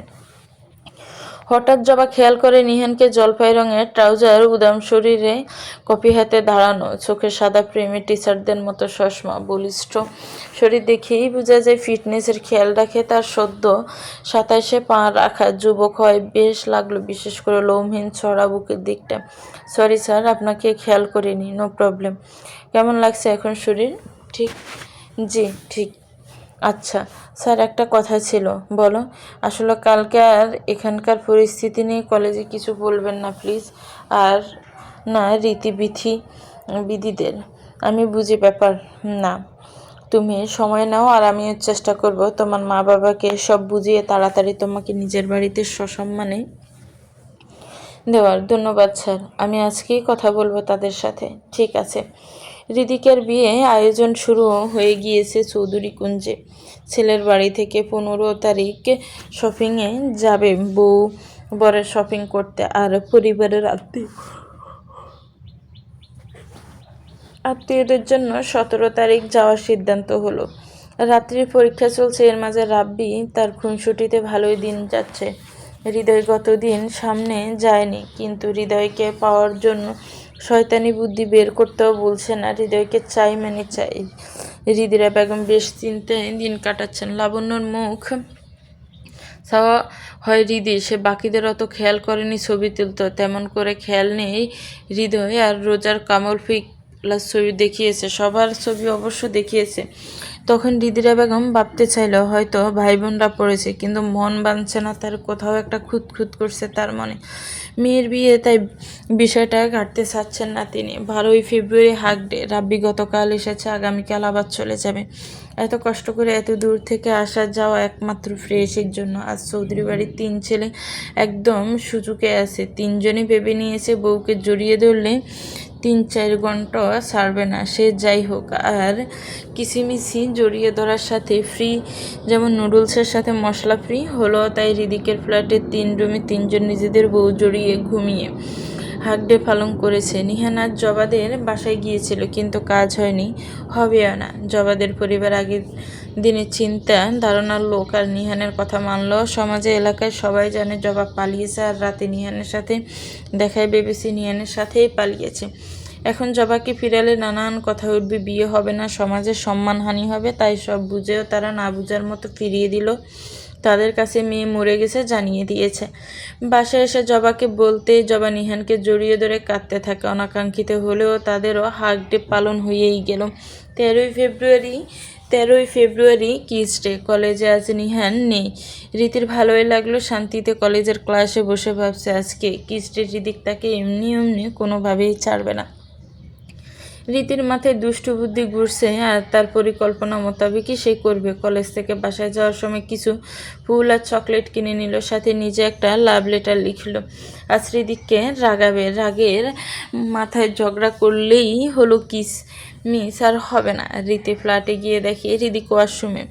হঠাৎ জবা খেয়াল করে নিহানকে জলপাই রঙের ট্রাউজার, উদাম শরীরে কফি হাতে দাঁড়ানো, চোখে সাদা প্রেমের টিচারদের মতো চশমা, বলিষ্ঠ শরীর দেখেই বোঝা যায় ফিটনেসের খেয়াল রাখে। তার সদ্য 27-এ পা রাখা যুবক হয় বেশ লাগলো, বিশেষ করে লোমহীন ছড়া বুকের দিকটা। সরি স্যার, আপনাকে খেয়াল করিনি। No problem. কেমন লাগছে এখন শরীর? ঠিক? জি ঠিক। আচ্ছা স্যার, একটা কথা ছিল। বলো। আসলে কালকে আর এখানকার পরিস্থিতি নিয়ে কলেজে কিছু বলবেন না প্লিজ। আর না বিধিদের আমি বুঝি ব্যাপার না। তুমি সময় নাও, আর আমিও চেষ্টা করব তোমার মা বাবাকে সব বুঝিয়ে তাড়াতাড়ি তোমাকে নিজের বাড়িতে সসম্মানে দেওয়ার। ধন্যবাদ স্যার, আমি আজকেই কথা বলবো তাদের সাথে। ঠিক আছে। হৃদিকের বিয়ে আয়োজন শুরু হয়ে গিয়েছে চৌধুরী কুঞ্জে। ছেলের বাড়ি থেকে 15 তারিখ শপিংয়ে যাবে বউ বরের শপিং করতে, আর পরিবারের আত্মীয়দের জন্য 17 তারিখ যাওয়ার সিদ্ধান্ত হলো। রাত্রির পরীক্ষা চলছে, এর মাঝে রাব্বি তার খুনসুটিতে ভালোই দিন যাচ্ছে। হৃদয় গতদিন সামনে যায়নি, কিন্তু হৃদয়কে পাওয়ার জন্য শয়তানি বুদ্ধি বের করতেও বলছে না। হৃদয়কে চাই মানে চাই। হৃদিরা বেগম বেশ চিন্তায় দিন কাটাচ্ছেন। লাবণ্যর মুখ চাওয়া হয় হৃদি, সে বাকিদের অত খেয়াল করেনি ছবি তুলতে, তেমন করে খেয়াল নেই হৃদয়। আর রোজার কামল প্লাস ছবি দেখিয়েছে, সবার ছবি অবশ্য দেখিয়েছে। তখন হৃদিরা বেগম ভাবতে চাইল হয়তো ভাই বোনরা পড়েছে, কিন্তু মন বাঁধছে না তার। কোথাও একটা খুঁত করছে তার মনে। মেয়ের বিয়ে, তাই বিষয়টা ঘাটতে চাচ্ছেন না তিনি। 12 ফেব্রুয়ারি হাক ডে। রাব্বি গতকাল এসেছে, আগামীকাল আবার চলে যাবে। এত কষ্ট করে এত দূর থেকে আসা যাওয়া একমাত্র ফ্রেশের জন্য। আজ চৌধুরী বাড়ির 3 ছেলে একদম সুযোগে আছে। 3জনই ভেবে নিয়েছে বউকে জড়িয়ে ধরলে 3-4 ঘন্টা ছাড়বে না, সে যাই হোক। আর কিসিমিসি জড়িয়ে ধরার সাথে ফ্রি, যেমন নুডলসের সাথে মশলা ফ্রি হলো। তাই হৃদিকের ফ্ল্যাটের 3 রুমে 3জন নিজেদের বউ জড়িয়ে ঘুমিয়ে হাকডে পালন করেছে। নিহান আজ জবাদের বাসায় গিয়েছিল, কিন্তু কাজ হয়নি, হবেও না। জবাদের পরিবার আগের দিনের চিন্তা ধারণার লোক, আর নিহানের কথা মানল। সমাজে এলাকায় সবাই জানে জবা পালিয়েছে, আর রাতে নিহানের সাথে দেখায় ভেবেছি নিহানের সাথেই পালিয়েছে। এখন জবাকে ফিরালে নানান কথা উঠবে, বিয়ে হবে না, সমাজের সম্মানহানি হবে। তাই সব বুঝেও তারা না বুঝার মতো ফিরিয়ে দিল। তাদের কাছে মেয়ে মরে গেছে জানিয়ে দিয়েছে। বাসায় এসে জবাকে বলতে জবা নিহানকে জড়িয়ে ধরে কাঁদতে থাকে। অনাকাঙ্ক্ষিত হলেও তাদেরও হাক ডে পালন হয়েই গেল। 13ই ফেব্রুয়ারি কিস ডে। কলেজে আজ নিহান নেই। রীতির ভালোই লাগলো, শান্তিতে কলেজের ক্লাসে বসে ভাবছে আজকে কিস ডে। হৃদিক তাকে এমনি কোনোভাবেই ছাড়বে না। রীতির মাথায় দুষ্টু বুদ্ধি ঘুরছে, আর তার পরিকল্পনা মোতাবেকই সে করবে। কলেজ থেকে বাসায় যাওয়ার সময় কিছু ফুল আর চকলেট কিনে নিল, সাথে নিজে একটা লাভ লেটার লিখল। আজ হৃদিককে রাগাবে, রাগের মাথায় ঝগড়া করলেই হলো মিস আর হবে না। রীতি ফ্ল্যাটে গিয়ে দেখে হৃদিক ওয়াশরুমে।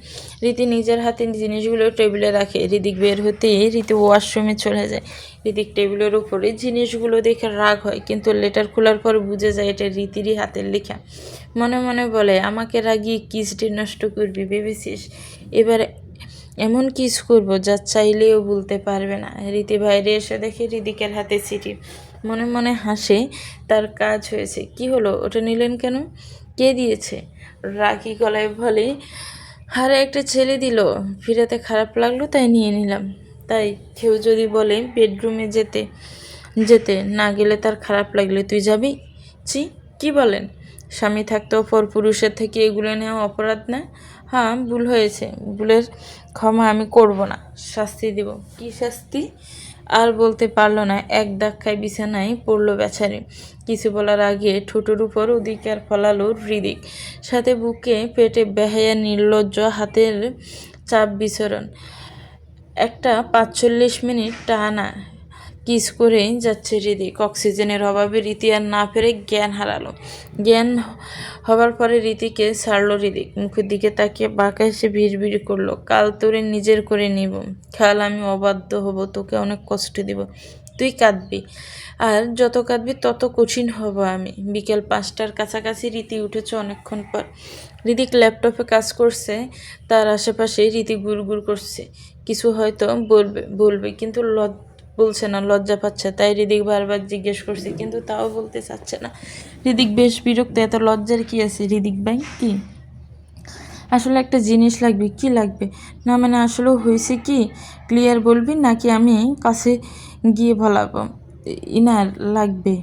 রীতি নিজের হাতে জিনিসগুলো টেবিলে রাখে। হৃদিক বের হতেই রীতি ওয়াশরুমে চলে যায়। হৃদিক টেবিলের উপরে জিনিসগুলো দেখে রাগ হয়, কিন্তু লেটার খোলার পর বুঝে যায় এটা রীতিরই হাতের লেখা। মনে মনে বলে, আমাকে রাগিয়ে কিস ডে নষ্ট করবি ভেবেছিস? এবার এমন কিস করবো যা চাইলেও বলতে পারবে না। রীতি বাইরে এসে দেখে হৃদিকের হাতে চিঠি। মনে মনে হাসে, তার কাজ হয়েছে। কি হলো, ওটা নিলেন কেন? কে দিয়েছে? রাগী গলায় বলে, হারে একটা ছেলে দিল, ফিরাতে খারাপ লাগলো তাই নিয়ে নিলাম। তাই কেউ যদি বলে বেডরুমে যেতে যেতে না গেলে তার খারাপ লাগলে তুই যাবি? কি বলেন? স্বামী থাকতেও পরপুরুষের থেকে এগুলো নেওয়া অপরাধ না? হ্যাঁ, ভুল হয়েছে, ভুলের ক্ষমা আমি করব না, শাস্তি দেব। কি শাস্তি? আর বলতে পারল না, এক ধাক্কায় বিছানায় পড়ল বেচারি। কিছু বলার আগে ঠোঁটের উপর অধিকার ফলালো হৃদিক, সাথে বুকে পেটে বেহায়া নির্লজ্জ হাতের চাপ বিচরণ। একটা 45 মিনিট টানা কিস করে যাচ্ছে হৃদিক। অক্সিজেনের অভাবে রীতি আর না পেরে জ্ঞান হারালো। জ্ঞান হবার পরে রীতিকে ছাড়লো হৃদিক। মুখের দিকে তাকিয়ে বাঁকা এসে ভিড় করলো, কাল তোরে নিজের করে নিব, কাল আমি অবাধ্য হব, তোকে অনেক কষ্ট দিব, তুই কাঁদবি, আর যত কাঁদবি তত কঠিন হব আমি। বিকেল 5টার কাছাকাছি রীতি উঠেছে অনেকক্ষণ পর। হৃদিক ল্যাপটপে কাজ করছে, তার আশেপাশে রীতি গুড় করছে। কিছু হয়তো বলবে কিন্তু বলছে না, লজ্জা পাচ্ছে। তাই হৃদিক বারবার জিজ্ঞেস করছে, কিন্তু তাও বলতে চাচ্ছে না। হৃদিক বেশ বিরক্ত, এত লজ্জার কি আছে হৃদিক ভাই? কি আসলে একটা জিনিস লাগবে? কি লাগবে? না মানে আসলে হয়েছে কি, ক্লিয়ার বলবি নাকি আমি কাছে গিয়ে বলাবো? ইনার লাগবে।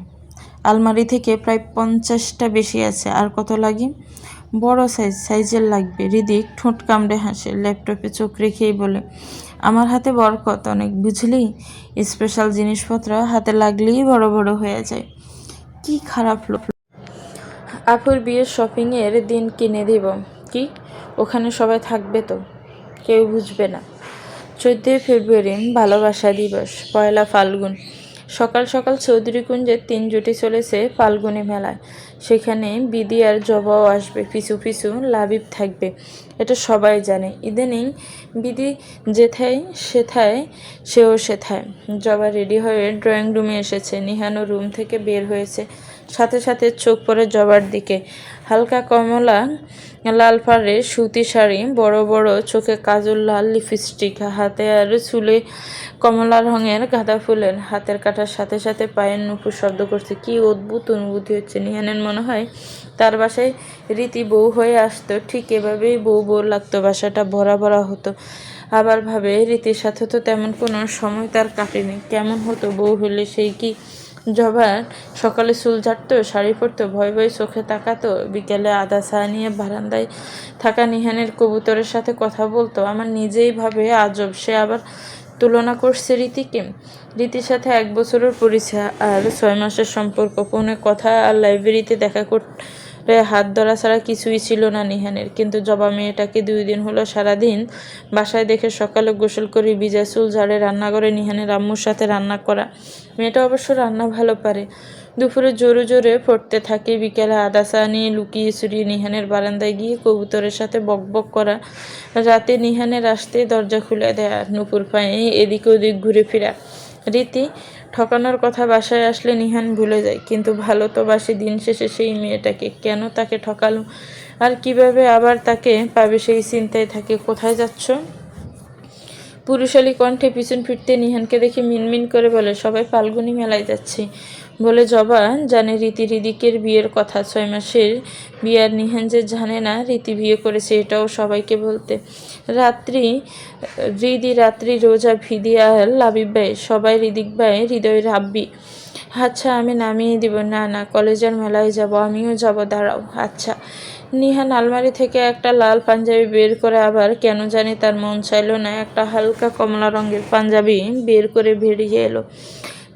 আলমারি থেকে প্রায় 50টা বেশি আছে। আর কত লাগে? বড় সাইজের লাগবে। হৃদিক ঠোঁট কামড়ে হাসে, ল্যাপটপে চোখ রেখেই বলে, আমার হাতে বরকত অনেক, বুঝলি? স্পেশাল জিনিসপত্র হাতে লাগলেই বড় হয়ে যায়। কি খারাপ লোক। আপুর বিয়ের শপিংয়ের দিন কিনে দিব। কি? ওখানে সবাই থাকবে তো? কেউ বুঝবে না। 14 ফেব্রুয়ারি ভালোবাসা দিবস। 1 ফাল্গুন। সকাল সকাল চৌধুরী কুঞ্জের 3 জুটি চলেছে ফাল্গুনী মেলায়। সেখানে বিধি আর জবাও আসবে, পিছু পিছু লাবিব থাকবে, এটা সবাই জানে। ইদানিং বিধি যেথায় সেথায় সেও সেথায়। জবা রেডি হয়ে ড্রয়িং রুমে এসেছে, নিহানও রুম থেকে বের হয়েছে। সাথে সাথে চোখ পড়ে জবার দিকে। হালকা কমলা লাল পাড়ের সুতি শাড়ি, বড় বড় চোখে কাজল, লাল লিপস্টিক, হাতে আর চুলে কমলা রঙের গাঁদা ফুলের হাতের কাটার সাথে সাথে পায়ের নুপুর শব্দ করছে। কি অদ্ভুত অনুভূতি হচ্ছে। নিহানের মনে হয় তার বাসায় রীতি বউ হয়ে আসতো, ঠিক এভাবেই বউ বউ লাগতো, বাসাটা ভরা ভরা হতো। আবার ভাবে রীতির সাথে তো তেমন কোনো সময় তার কাটেনি, কেমন হতো বউ হলে। সেই কি জবার সকালে চুল ঝাড়তো, শাড়ি পরতো, ভয় ভয়ে চোখে তাকাতো, বিকেলে আদা চা নিয়ে বারান্দায় থাকা নিহানের কবুতরের সাথে কথা বলতো। আমার নিজেই ভাবে আজব, সে আবার তুলনা করছে রীতিকে। রীতির সাথে 1 বছরের পরিচয় আর 6 মাসের সম্পর্ক, ফোনে কথা আর লাইব্রেরিতে দেখা করতে হাত ধরা ছাড়া কিছুই ছিল না নিহানের। কিন্তু জবা মেয়েটাকে 2 দিন হলো সারাদিন বাসায় দেখে সকালে গোসল করে ভিজা চুল ঝাড়ে রান্নাঘরে নিহানের আম্মুর সাথে রান্না করা। মেয়েটা অবশ্য রান্না ভালো পারে। দুপুরে জোরে জোরে পড়তে থাকে, বিকেলে আদা চা নিয়ে লুকিয়ে চুরিয়ে নিহানের বারান্দায় গিয়ে কবুতরের সাথে বকবক করা। রাতে নিহানের আসতে দরজা খুলে দেয়া, নুপুর পায়ে এদিক ওদিক ঘুরে ফেরা। রীতি ঠকানোর কথা বাসায় আসলে নিহান ভুলে যায়, কিন্তু ভালো তো বাসে। দিন শেষে সেই মেয়েটাকে কেন তাকে ঠকালো আর কিভাবে আবার তাকে পাবে সেই চিন্তায় থাকে। কোথায় যাচ্ছ? পুরুষালী কণ্ঠে পিছন ফিরতে নিহানকে দেখে মিনমিন করে বলে, সবাই ফাল্গুনী মেলায় যাচ্ছি বলে। জবা জানে রীতি হৃদিকের বিয়ের কথা, 6 মাসের বিয়ে। আর নিহান যে জানে না রীতি বিয়ে করেছে, এটাও সবাইকে বলতে। রাত্রি রোজা, ভিদি আর লাবিব ভাই, সবাই হৃদিক ভাই হৃদয় রাব্বি। আচ্ছা আমি নামিয়ে দিব। না না, কলেজের মেলায় যাব। আমিও যাব, দাঁড়াও। আচ্ছা। নিহান আলমারি থেকে একটা লাল পাঞ্জাবি বের করে, আবার কেন জানি তার মন চাইল না, একটা হালকা কমলা রঙের পাঞ্জাবি বের করে বেরিয়ে এলো।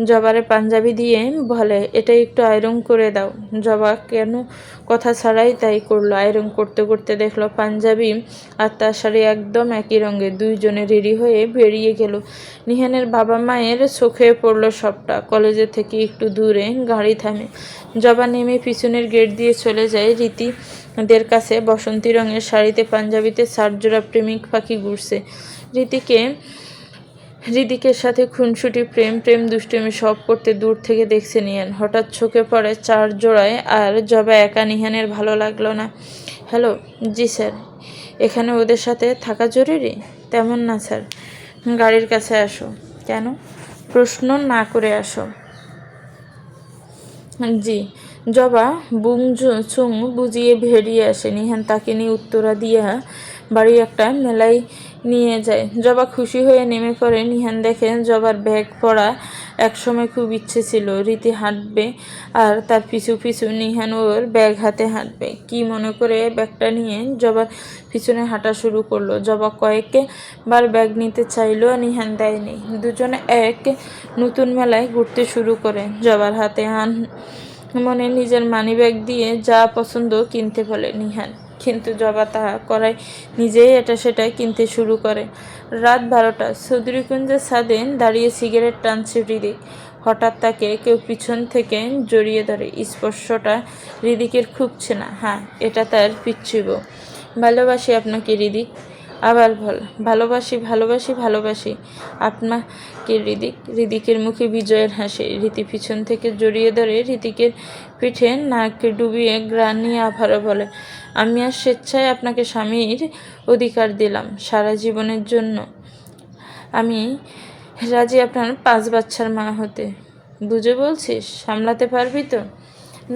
জবারে পাঞ্জাবি দিয়ে বলে, এটা একটু আয়রন করে দাও। জবা কেন কথা ছাড়াই তাই করলো। আয়রন করতে করতে দেখলো পাঞ্জাবি আর তার শাড়ি একদম একই রঙের। 2 জনে রেডি হয়ে বেরিয়ে গেল। নিহানের বাবা মায়ের চোখে পড়লো সবটা। কলেজের থেকে একটু দূরে গাড়ি থামে। জবা নেমে পিছনের গেট দিয়ে চলে যায় রীতিদের কাছে। বসন্তী রঙের শাড়িতে পাঞ্জাবিতে 4 জোড়া প্রেমিক পাখি ঘুরছে। হৃদিকের সাথে খুনসুটি, প্রেম প্রেম দুষ্টুমি সব করতে দূর থেকে দেখছে নিহান। হঠাৎ চোখে পড়ে 4 জোড়ায়, আর জবা একা। নিহানের ভালো লাগলো না। হ্যালো। জি স্যার। এখানে ওদের সাথে থাকা জরুরি? তেমন না স্যার। গাড়ির কাছে আসো। কেন? প্রশ্ন না করে আসো। জি। জবা চুং বুঝিয়ে বেরিয়ে আসে। নিহান তাকে নিয়ে উত্তরা দিয়া বাড়ি একটা মেলায় নিয়ে যায়। জবা খুশি হয়ে নেমে পড়ে। নিহান দেখে জবার ব্যাগ পড়া। একসময় খুব ইচ্ছে ছিল রীতি হাঁটবে আর তার পিছু পিছু নিহান ওর ব্যাগ হাতে হাঁটবে। কি মনে করে ব্যাগটা নিয়ে জবার পিছনে হাঁটা শুরু করলো। জবা কয়েকবার ব্যাগ নিতে চাইলো, নিহান দেয়নি। দুজনে এক নতুন মেলায় ঘুরতে শুরু করে। জবার হাতে মনে নিজের মানিব্যাগ দিয়ে যা পছন্দ কিনতে বলে নিহান, কিন্তু জবা তা করায় নিজেই এটা সেটা কিনতে শুরু করে। রাত 12টা, চৌধুরীকুঞ্জের ছাদে দাঁড়িয়ে সিগারেট টানছে হৃদিক। হঠাৎ তাকে কেউ পিছন থেকে জড়িয়ে ধরে। স্পর্শটা হৃদিকের খুব চেনা। হ্যাঁ, এটা তার পিচ্চি বউ। ভালোবাসি আপনাকে হৃদিক। আবার বল, ভালোবাসি ভালোবাসি ভালোবাসি আপনাকে হৃদিকের মুখে বিজয়ের হাসি। রীতি পিছন থেকে জড়িয়ে ধরে হৃদিকের পিঠে নাক ডুবিয়ে গ্রান নিয়ে আবারও বলে, আমি আর স্বেচ্ছায় আপনাকে স্বামীর অধিকার দিলাম সারা জীবনের জন্য। আমি রাজি আপনার 5 বাচ্চার মা হতে। বুঝে বলছিস? সামলাতে পারবি তো?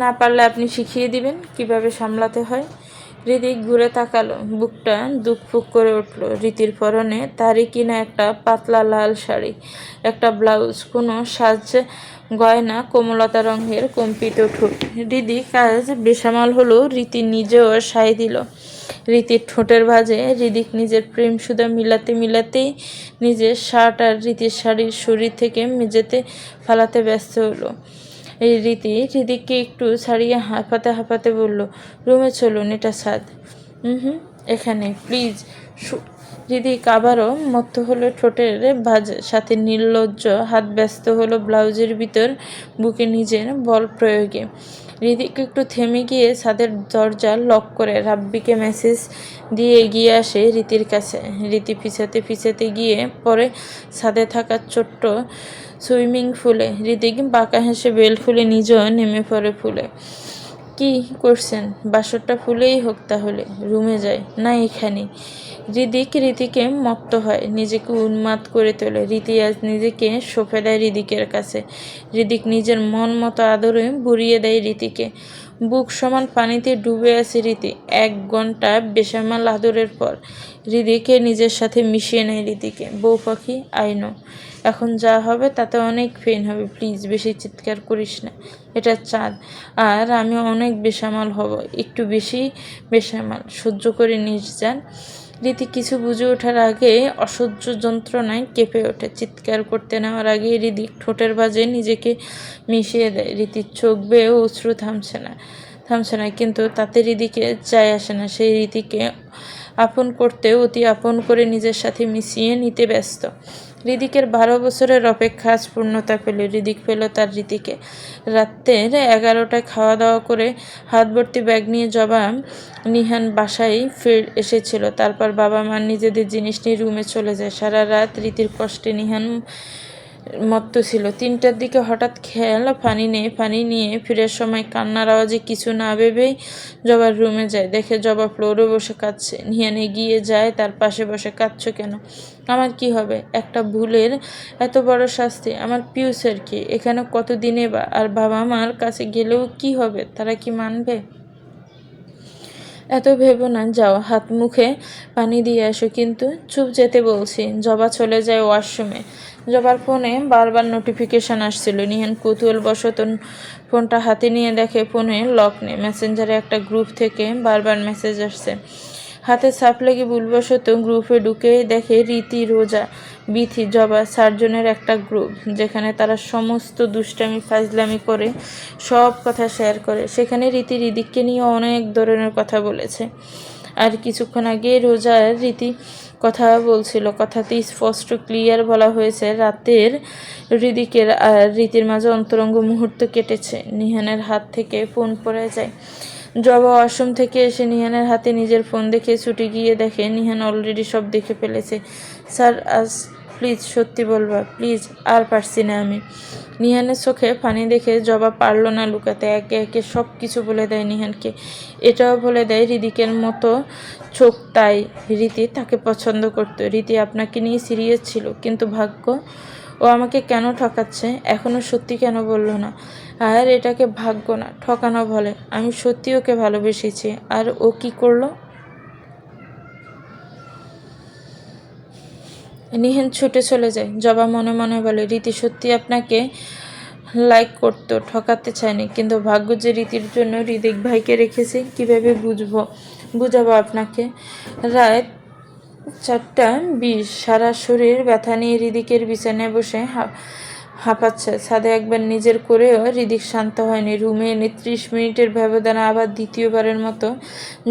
না পারলে আপনি শিখিয়ে দিবেন কিভাবে সামলাতে হয়। হৃদিক ঘুরে তাকালো। বুকটা দুকফুক করে উঠল। রীতির পরনে তারই কিনা একটা পাতলা লাল শাড়ি, একটা ব্লাউজ, কোনো সাজ গয়না, কোমলতা রঙের কম্পিত ঠোঁট। হৃদিক আজ বেসামাল হলো। রীতি নিজেও সায় দিল রীতির ঠোঁটের ভাঁজে। হৃদিক নিজের প্রেম সুধা মিলাতে মিলাতেই নিজের শার্ট আর রীতির শাড়ির শরীর থেকে মেঝেতে ফালাতে ব্যস্ত হলো। এই হৃদিককে একটু ছাড়িয়ে হাঁপাতে হাঁপাতে বলল, রুমে চলুন, এটা ছাদ। এখানে প্লিজ। হৃদিক আবারও মত্ত হলো ঠোঁটের ভাঁজে, সাথে নির্লজ্জ হাত ব্যস্ত হলো ব্লাউজের ভিতর বুকে নিজের বল প্রয়োগে। হৃদিক একটু থেমে গিয়ে ছাদের দরজা লক করে রাব্বিকে মেসেজ দিয়ে এগিয়ে আসে রীতির কাছে। রীতি পিছাতে গিয়ে পরে ছাদে থাকা ছোট্ট সুইমিং পুলে। হৃদিক বাঁকা হেসে বেল্ট খুলে নিজেও নেমে পড়ে পুলে। কি করছেন? বাসরটা ফুলেই হোক তাহলে। রুমে যাই না এখানেই? রীতিকে মত্ত হয়, নিজেকে উন্মাদ করে তোলে। রীতি আজ নিজেকে সঁপে দেয় হৃদিকের কাছে। হৃদিক নিজের মন মতো আদরে বুড়িয়ে দেয় রীতিকে। বুক সমান পানিতে ডুবে আছে রীতি। 1 ঘন্টা বেসামাল আদরের পর হৃদিকে নিজের সাথে মিশিয়ে নেয় রীতিকে। বউ পাখি, আই নো এখন যা হবে তাতে অনেক পেন হবে, প্লিজ বেশি চিৎকার করিস না, এটা চাঁদ, আর আমি অনেক বেসামাল হব, একটু বেশি বেসামাল, সহ্য করে নিস যান। রীতি কিছু বুঝে ওঠার আগে অসহ্য যন্ত্রণায় কেঁপে ওঠে। চিৎকার করতে নেওয়ার আগে হৃদিক ঠোঁটের ভাঁজে নিজেকে মিশিয়ে দেয়। রীতির চোখ বেয়ে অশ্রু থামছে না, কিন্তু তাতে হৃদিকে যায় আসে না। সেই রীতিকে আপন করতে অতি আপন করে নিজের সাথে মিশিয়ে নিতে ব্যস্ত। হৃদিকের 12 বছরের অপেক্ষা আজ পূর্ণতা পেল। হৃদিক পেল তার রীতিকে। রাতের 11টায় খাওয়া দাওয়া করে হাত ভর্তি ব্যাগ নিয়ে জবা নিহান বাসায় এসেছিল। তারপর বাবা মা নিজেদের জিনিস নিয়ে রুমে চলে যায়। সারা রাত রীতির কষ্টে নিহান মত্ত ছিল। 3টার দিকে হঠাৎ খেয়াল পানি নিয়ে ফিরার সময় কান্নার আওয়াজে কিছু না ভেবেই জবার রুমে যায়। দেখে জবা ফ্লোরে বসে কাঁদছে। নিহান এগিয়ে যায় তার পাশে বসে। কাঁদছো কেন? আমার কি হবে? একটা ভুলের এত বড় শাস্তি? আমার পিউসের কি? এখানে কতদিনে বা? আর বাবা মার কাছে গেলেও কি হবে? তারা কি মানবে? এত ভেবো না, যাও হাত মুখে পানি দিয়ে আসো। কিন্তু চুপ যেতে বলছি। জবা চলে যায় ওয়াশরুমে। জবার ফোনে বারবার নোটিফিকেশন আসছিল। নিহান কৌতূহলবশত ফোনটা হাতে নিয়ে দেখে ফোনে লক নেই। মেসেঞ্জারে একটা গ্রুপ থেকে বারবার মেসেজ আসছে। হাতে ছাপ লেগে ভুলবশত গ্রুপে ঢুকে দেখে রীতি, রোজা, বিথি, জবা 4 জনের একটা গ্রুপ, যেখানে তারা সমস্ত দুষ্টামি ফাজলামি করে সব কথা শেয়ার করে। সেখানে হৃদিককে নিয়ে অনেক ধরনের কথা বলেছে। আর কিছুক্ষণ আগে রোজা আর রীতি কথা বলছিল। কথাতে স্পষ্ট ক্লিয়ার বলা হয়েছে রাতের হৃদিকের আর রীতির মাঝে অন্তরঙ্গ মুহূর্ত কেটেছে। নিহানের হাত থেকে ফোন পড়ে যায়। জবা ওয়াশরুম থেকে এসে নিহানের হাতে নিজের ফোন দেখে ছুটে গিয়ে দেখে নিহান অলরেডি সব দেখে ফেলেছে। স্যার, আজ প্লিজ সত্যি বলবা, প্লিজ, আর পারছি না আমি। নিহানের চোখে পানি দেখে জবা পারল না লুকাতে। একে একে সব কিছু বলে দেয় নিহানকে। এটাও বলে দেয় হৃদিকের মতো চোখ, তাই রীতি তাকে পছন্দ করতো। রীতি আপনাকে নিয়ে সিরিয়াস ছিল, কিন্তু ভাগ্য, ও আমাকে কেন ঠকাচ্ছে? এখনো সত্যি কেন বললো না? আর এটাকে ভাগ্য না, ঠকানো বলে। আমি সত্যি ওকে ভালোবেসেছি। আর ও কি করলো? নিহান ছুটে চলে যায়। জবা মনে মনে বলে, রীতি সত্যি আপনাকে লাইক করতো, ঠকাতে চায়নি। কিন্তু ভাগ্য যে রীতির জন্য হৃদিক ভাইকে রেখেছে, কিভাবে বুঝাবো আপনাকে? রাত 4:20। সারা শরীর ব্যথা নিয়ে হৃদিকের বিছানায় বসে হাঁপাচ্ছে। ছাদে একবার নিজের করেও হৃদিক শান্ত হয়নি। রুমে এনে 30 মিনিটের ব্যবধানে আবার দ্বিতীয়বারের মতো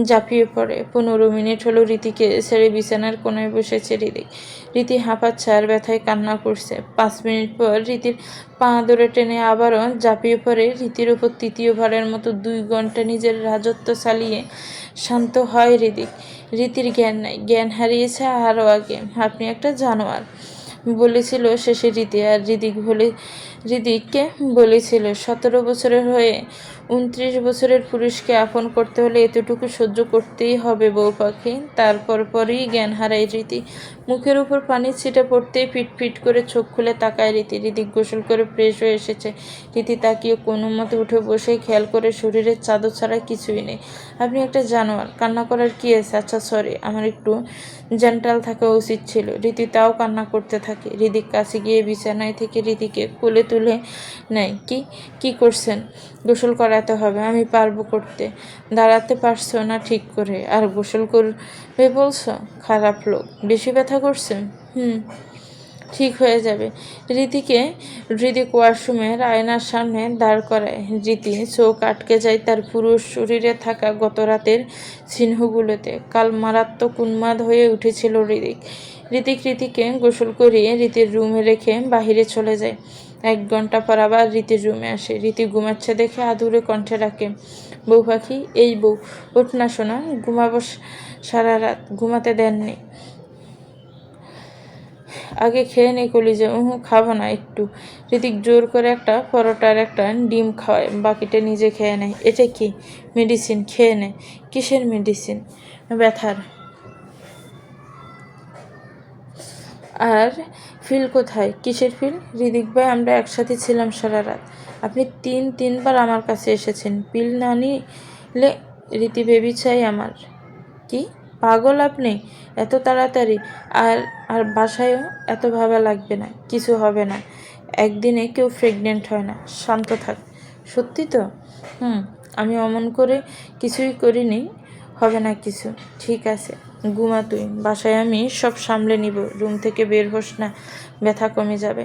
ঝাঁপিয়ে পড়ে। 15 মিনিট হলো রীতিকে ছেড়ে বিছানার কোনায় বসেছে হৃদিক। রীতি হাঁপাচ্ছে আর ব্যথায় কান্না করছে। 5 মিনিট পর রীতির পা ধরে টেনে আবারও ঝাঁপিয়ে পড়ে রীতির ওপর। তৃতীয়বারের মতো 2 ঘন্টা নিজের রাজত্ব চালিয়ে শান্ত হয় হৃদিক। রীতির জ্ঞান নাই, জ্ঞান হারিয়েছে আরও আগে। আপনি একটা জানোয়ার, বলেছিল শেষে রীতি। আর হৃদিককে বলেছিল, 17 বছরের হয়ে 29 বছরের পুরুষকে আপন করতে হলে এতটুকু সহ্য করতেই হবে বউ পাখি। পরই জ্ঞান হারায় রীতি। মুখের উপর পানির ছিটা পড়তেই ফিট করে চোখ খুলে তাকায় রীতি। হৃদিক গোসল করে ফ্রেশ হয়ে এসেছে। রীতি তাকিয়ে কোনো মতে উঠে বসে খেয়াল করে শরীরের চাদর ছাড়া কিছুই নেই। আপনি একটা জানোয়ার, কান্না করার কি আছে? আচ্ছা সরি, আমার একটু জেন্টাল থাকা উচিত ছিল। রীতি তাও কান্না করতে থাকে। হৃদিক কাছে গিয়ে বিছানায় থেকে রীতিকে কোলে তুলে নেয়। কি করছেন? গোসল করাতে হবে। আমি পারবো করতে। দাঁড়াতে পারছো না ঠিক করে, আর গোসল করবে বলছো? খারাপ লোক। বেশি ব্যথা করছে? ঠিক হয়ে যাবে। হৃদিক ওয়াশরুমের আয়নার সামনে দাঁড় করায়। রীতি চোখ আটকে যায় তার পুরো শরীরে থাকা গত রাতের চিহ্নগুলোতে। কাল মারাত্মক উন্মাদ হয়ে উঠেছিল হৃদিক। রীতিকে গোসল করিয়ে রীতির রুমে রেখে বাহিরে চলে যায়। 1 ঘন্টা পর আবার রীতির রুমে আসে। রীতি ঘুমাচ্ছে দেখে আদুরে কণ্ঠে ডাকে, বউ পাখি, এই বউ, ওঠ না শোনা, ঘুমাবো, সারা রাত ঘুমাতে দেননি। আগে খেয়ে নে কলিজা। খাবো না একটু। ঋতিক জোর করে একটা পরোটা আর একটা ডিম খাওয়ায়, বাকিটা নিজে খেয়ে নেয়। এটা কি? মেডিসিন, খেয়ে নে। কিসের মেডিসিন? ব্যথার। আর ফিল কোথায়? কিসের ফিল? ঋদিক ভাই, আমরা একসাথে ছিলাম সারা রাত। আপনি তিনবার আমার কাছে এসেছেন। পিল না নিলে রীতি বেবি চাই আমার। কি পাগল আপনি? এত তাড়াতাড়ি? আর আর বাসায়ও এত ভাবা লাগবে না, কিছু হবে না। একদিনে কেউ প্রেগনেন্ট হয় না। শান্ত থাক। সত্যি তো? আমি অমন করে কিছুই করিনি। হবে না কিছু। ঠিক আছে, ঘুমা তুই। বাসায় আমি সব সামলে নিব। রুম থেকে বের হোস না, ব্যথা কমে যাবে।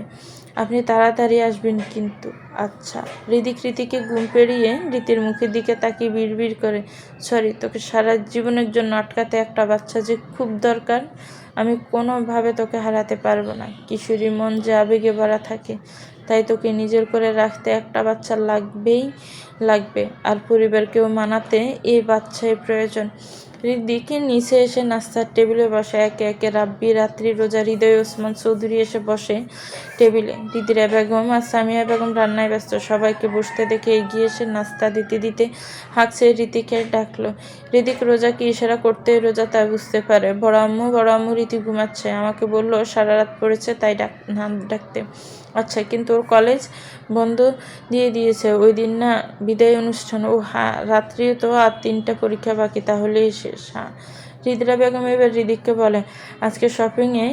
আপনি তাড়াতাড়ি আসবেন কিন্তু। আচ্ছা। রীতিকে ঘুম পেরিয়ে রীতির মুখের দিকে তাকিয়ে বিড়বিড় করে, সরি, তোকে সারা জীবনের জন্য আটকাতে একটা বাচ্চা যে খুব দরকার। আমি কোনোভাবে তোকে হারাতে পারবো না। কিশোরী মন যে আবেগে ভরা থাকে, তাই তোকে নিজের করে রাখতে একটা বাচ্চা লাগবে। আর পরিবারকেও মানাতে এই বাচ্চাই প্রয়োজন। ঋদ্ধিকে নিচে এসে নাস্তার টেবিলে বসে। একে একে রাব্বি, রাত্রি, রোজা, হৃদয়, ওসমান চৌধুরী এসে বসে টেবিলে। দিদিরা বেগম আর সামিয়া বেগম রান্নায় ব্যস্ত। সবাইকে বসতে দেখে এগিয়ে এসে নাস্তা দিতে দিতে হাঁকছে ঋতিকে ডাকলো। ঋতিক রোজাকে ইশারা করতে রোজা তা বুঝতে পারে। বড় আম্মু, রীতি ঘুমাচ্ছে। আমাকে বললো সারা রাত পড়েছে, তাই ডাকতে। আচ্ছা, কিন্তু ওর কলেজ বন্ধ দিয়ে দিয়েছে। ওই দিন না বিদায় অনুষ্ঠান? ও হ্যাঁ, রাত্রিও তো আর 3টা পরীক্ষা বাকি, তাহলেই শেষ। হ্যাঁ। হৃদরা বেগম এবার হৃদিককে বলে, আজকে শপিংয়ে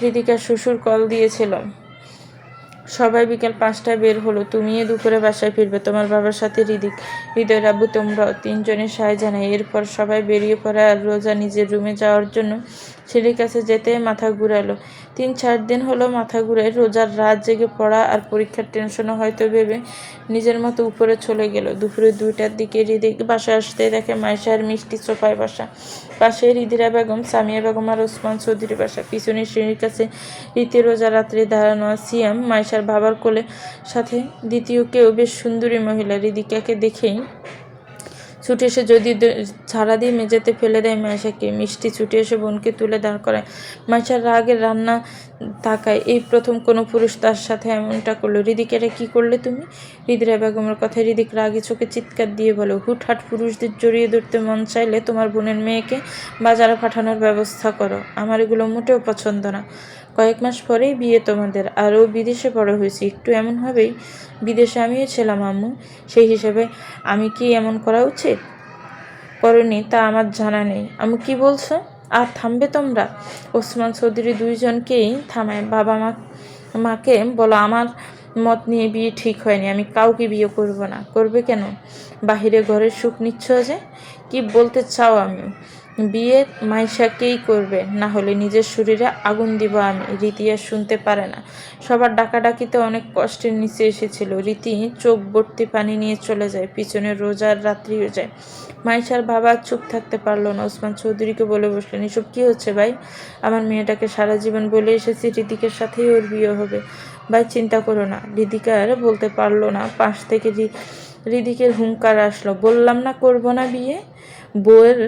হৃদিকার শ্বশুর কল দিয়েছিল। সবাই বিকেল 5টায় বের হলো। তুমিও দুপুরে বাসায় ফিরবে তোমার বাবার সাথে। হৃদয়, রাব্বু, তোমরাও। 3জনের সায় জানায়। এরপর সবাই বেরিয়ে পড়ে আর রোজা নিজের রুমে যাওয়ার জন্য ছেলের কাছে যেতে মাথা ঘুরালো। 3-4 দিন হলো মাথা ঘুরে। রোজার রাত জেগে পড়া আর পরীক্ষার টেনশনও হয়তো ভেবে নিজের মতো উপরে চলে গেল। দুপুরে 2টার দিকে হৃদিক বাসায় আসতে দেখে মাইশা আর মিষ্টি সোফায় বসা। পাশে হৃদিরা বেগম, সামিয়া বেগম আর ওসমান চৌধুরী বসা। পিছনে সিঁড়ির কাছে রীতি, রোজা, রাত্রি দাঁড়ানো সিয়াম, মাইশার বাবার কোলে। সাথে দ্বিতীয় কেউ, বেশ সুন্দরী মহিলা। হৃদিকাকে দেখেই ছুটে এসে যদি ঝাড়া দিয়ে মেঝেতে ফেলে দেয় মাইশাকে। মিষ্টি ছুটে এসে বোনকে তুলে দাঁড় করায়। মাইশার রাগের রান্না তাকায়। এই প্রথম কোনো পুরুষ তার সাথে এমনটা করলো। হৃদিকেরা কি করলে তুমি? হৃদিরা বেগমের কথায় হৃদিক রাগে চোখে চিৎকার দিয়ে বলে, হুটহাট পুরুষদের জড়িয়ে ধরতে মন চাইলে তোমার বোনের মেয়েকে বাজারে পাঠানোর ব্যবস্থা করো। আমার এগুলো মোটেও পছন্দ না। কয়েক মাস পরেই বিয়ে তোমাদের, আরও বিদেশে বড় হয়েছি, একটু এমন হবেই। বিদেশে আমিও ছিলাম আম্মু, সেই হিসেবে আমি কি এমন করা উচিত? করনি তা আমার জানা নেই। আম্মু কি বলছো? আর থামবে তোমরা? ওসমান চৌধুরী 2জনকেই থামায়। মাকে বলো আমার মত নিয়ে বিয়ে ঠিক হয়নি। আমি কাউকে বিয়ে করব না। করবে কেন? বাহিরে ঘরের সুখ নিচ্ছ যে? কি বলতে চাও? আমি বিয়ে মাইশাকেই করবে, না হলে নিজের শরীরে আগুন দিব আমি। রীতি আর শুনতে পারে না। সবার ডাকাডাকিতে অনেক কষ্টের নিচে এসেছিল। রীতি চোখ ভর্তি পানি নিয়ে চলে যায়। পিছনে রোজার রাত্রিও যায়। মাইশার বাবা চুপ থাকতে পারলো না। ওসমান চৌধুরীকে বলে বসলেন, এসব কি হচ্ছে ভাই? আমার মেয়েটাকে সারা জীবন বলে এসেছি হৃদিকের সাথেই ওর বিয়ে হবে। ভাই চিন্তা করো না। হৃদিকা আর বলতে পারলো না। পাশ থেকে হৃদিকের হুঙ্কার আসলো, বললাম না করবো না বিয়ে। বউয়ের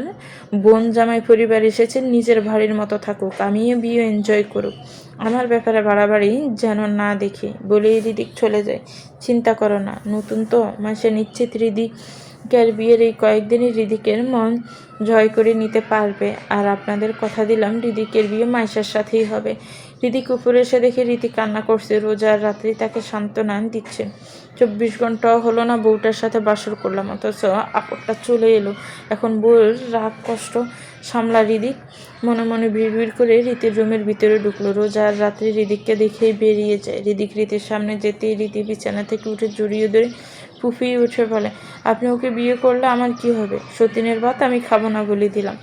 বোন জামাই পরিবার এসেছে, নিজের বাড়ির মতো থাকুক, আমিও বিয়ে এনজয় করুক। আমার ব্যাপারে বাড়াবাড়ি যেন না দেখি। বলেই হৃদিক চলে যায়। চিন্তা করো না, নতুন তো মাসে নিশ্চিত হৃদিকের বিয়ের এই কয়েকদিনই হৃদিকের মন জয় করে নিতে পারবে। আর আপনাদের কথা দিলাম হৃদিকের বিয়ে মাইশার সাথেই হবে। হৃদিক উপরে এসে দেখে রীতি কান্না করছে। রোজার রাত্রি তাকে সান্ত্বনা দিচ্ছে। 24 ঘন্টাও হলো না বউটার সাথে বাসর করলাম, অথচ আপদটা চলে এলো। এখন বউয়ের রাগ কষ্ট সামলা। হৃদিক মনে মনে ভিড় করে রীতির রুমের ভিতরে ঢুকলো। রোজার রাত্রি হৃদিককে দেখেই বেরিয়ে যায়। হৃদিক রীতির সামনে যেতেই রীতি বিছানা থেকে উঠে জড়িয়ে ধরে ফুফিয়ে উঠে বলে, আপনি ওকে বিয়ে করলে আমার কি হবে? সতীনের ভাত আমি খাবো না বলে দিলাম।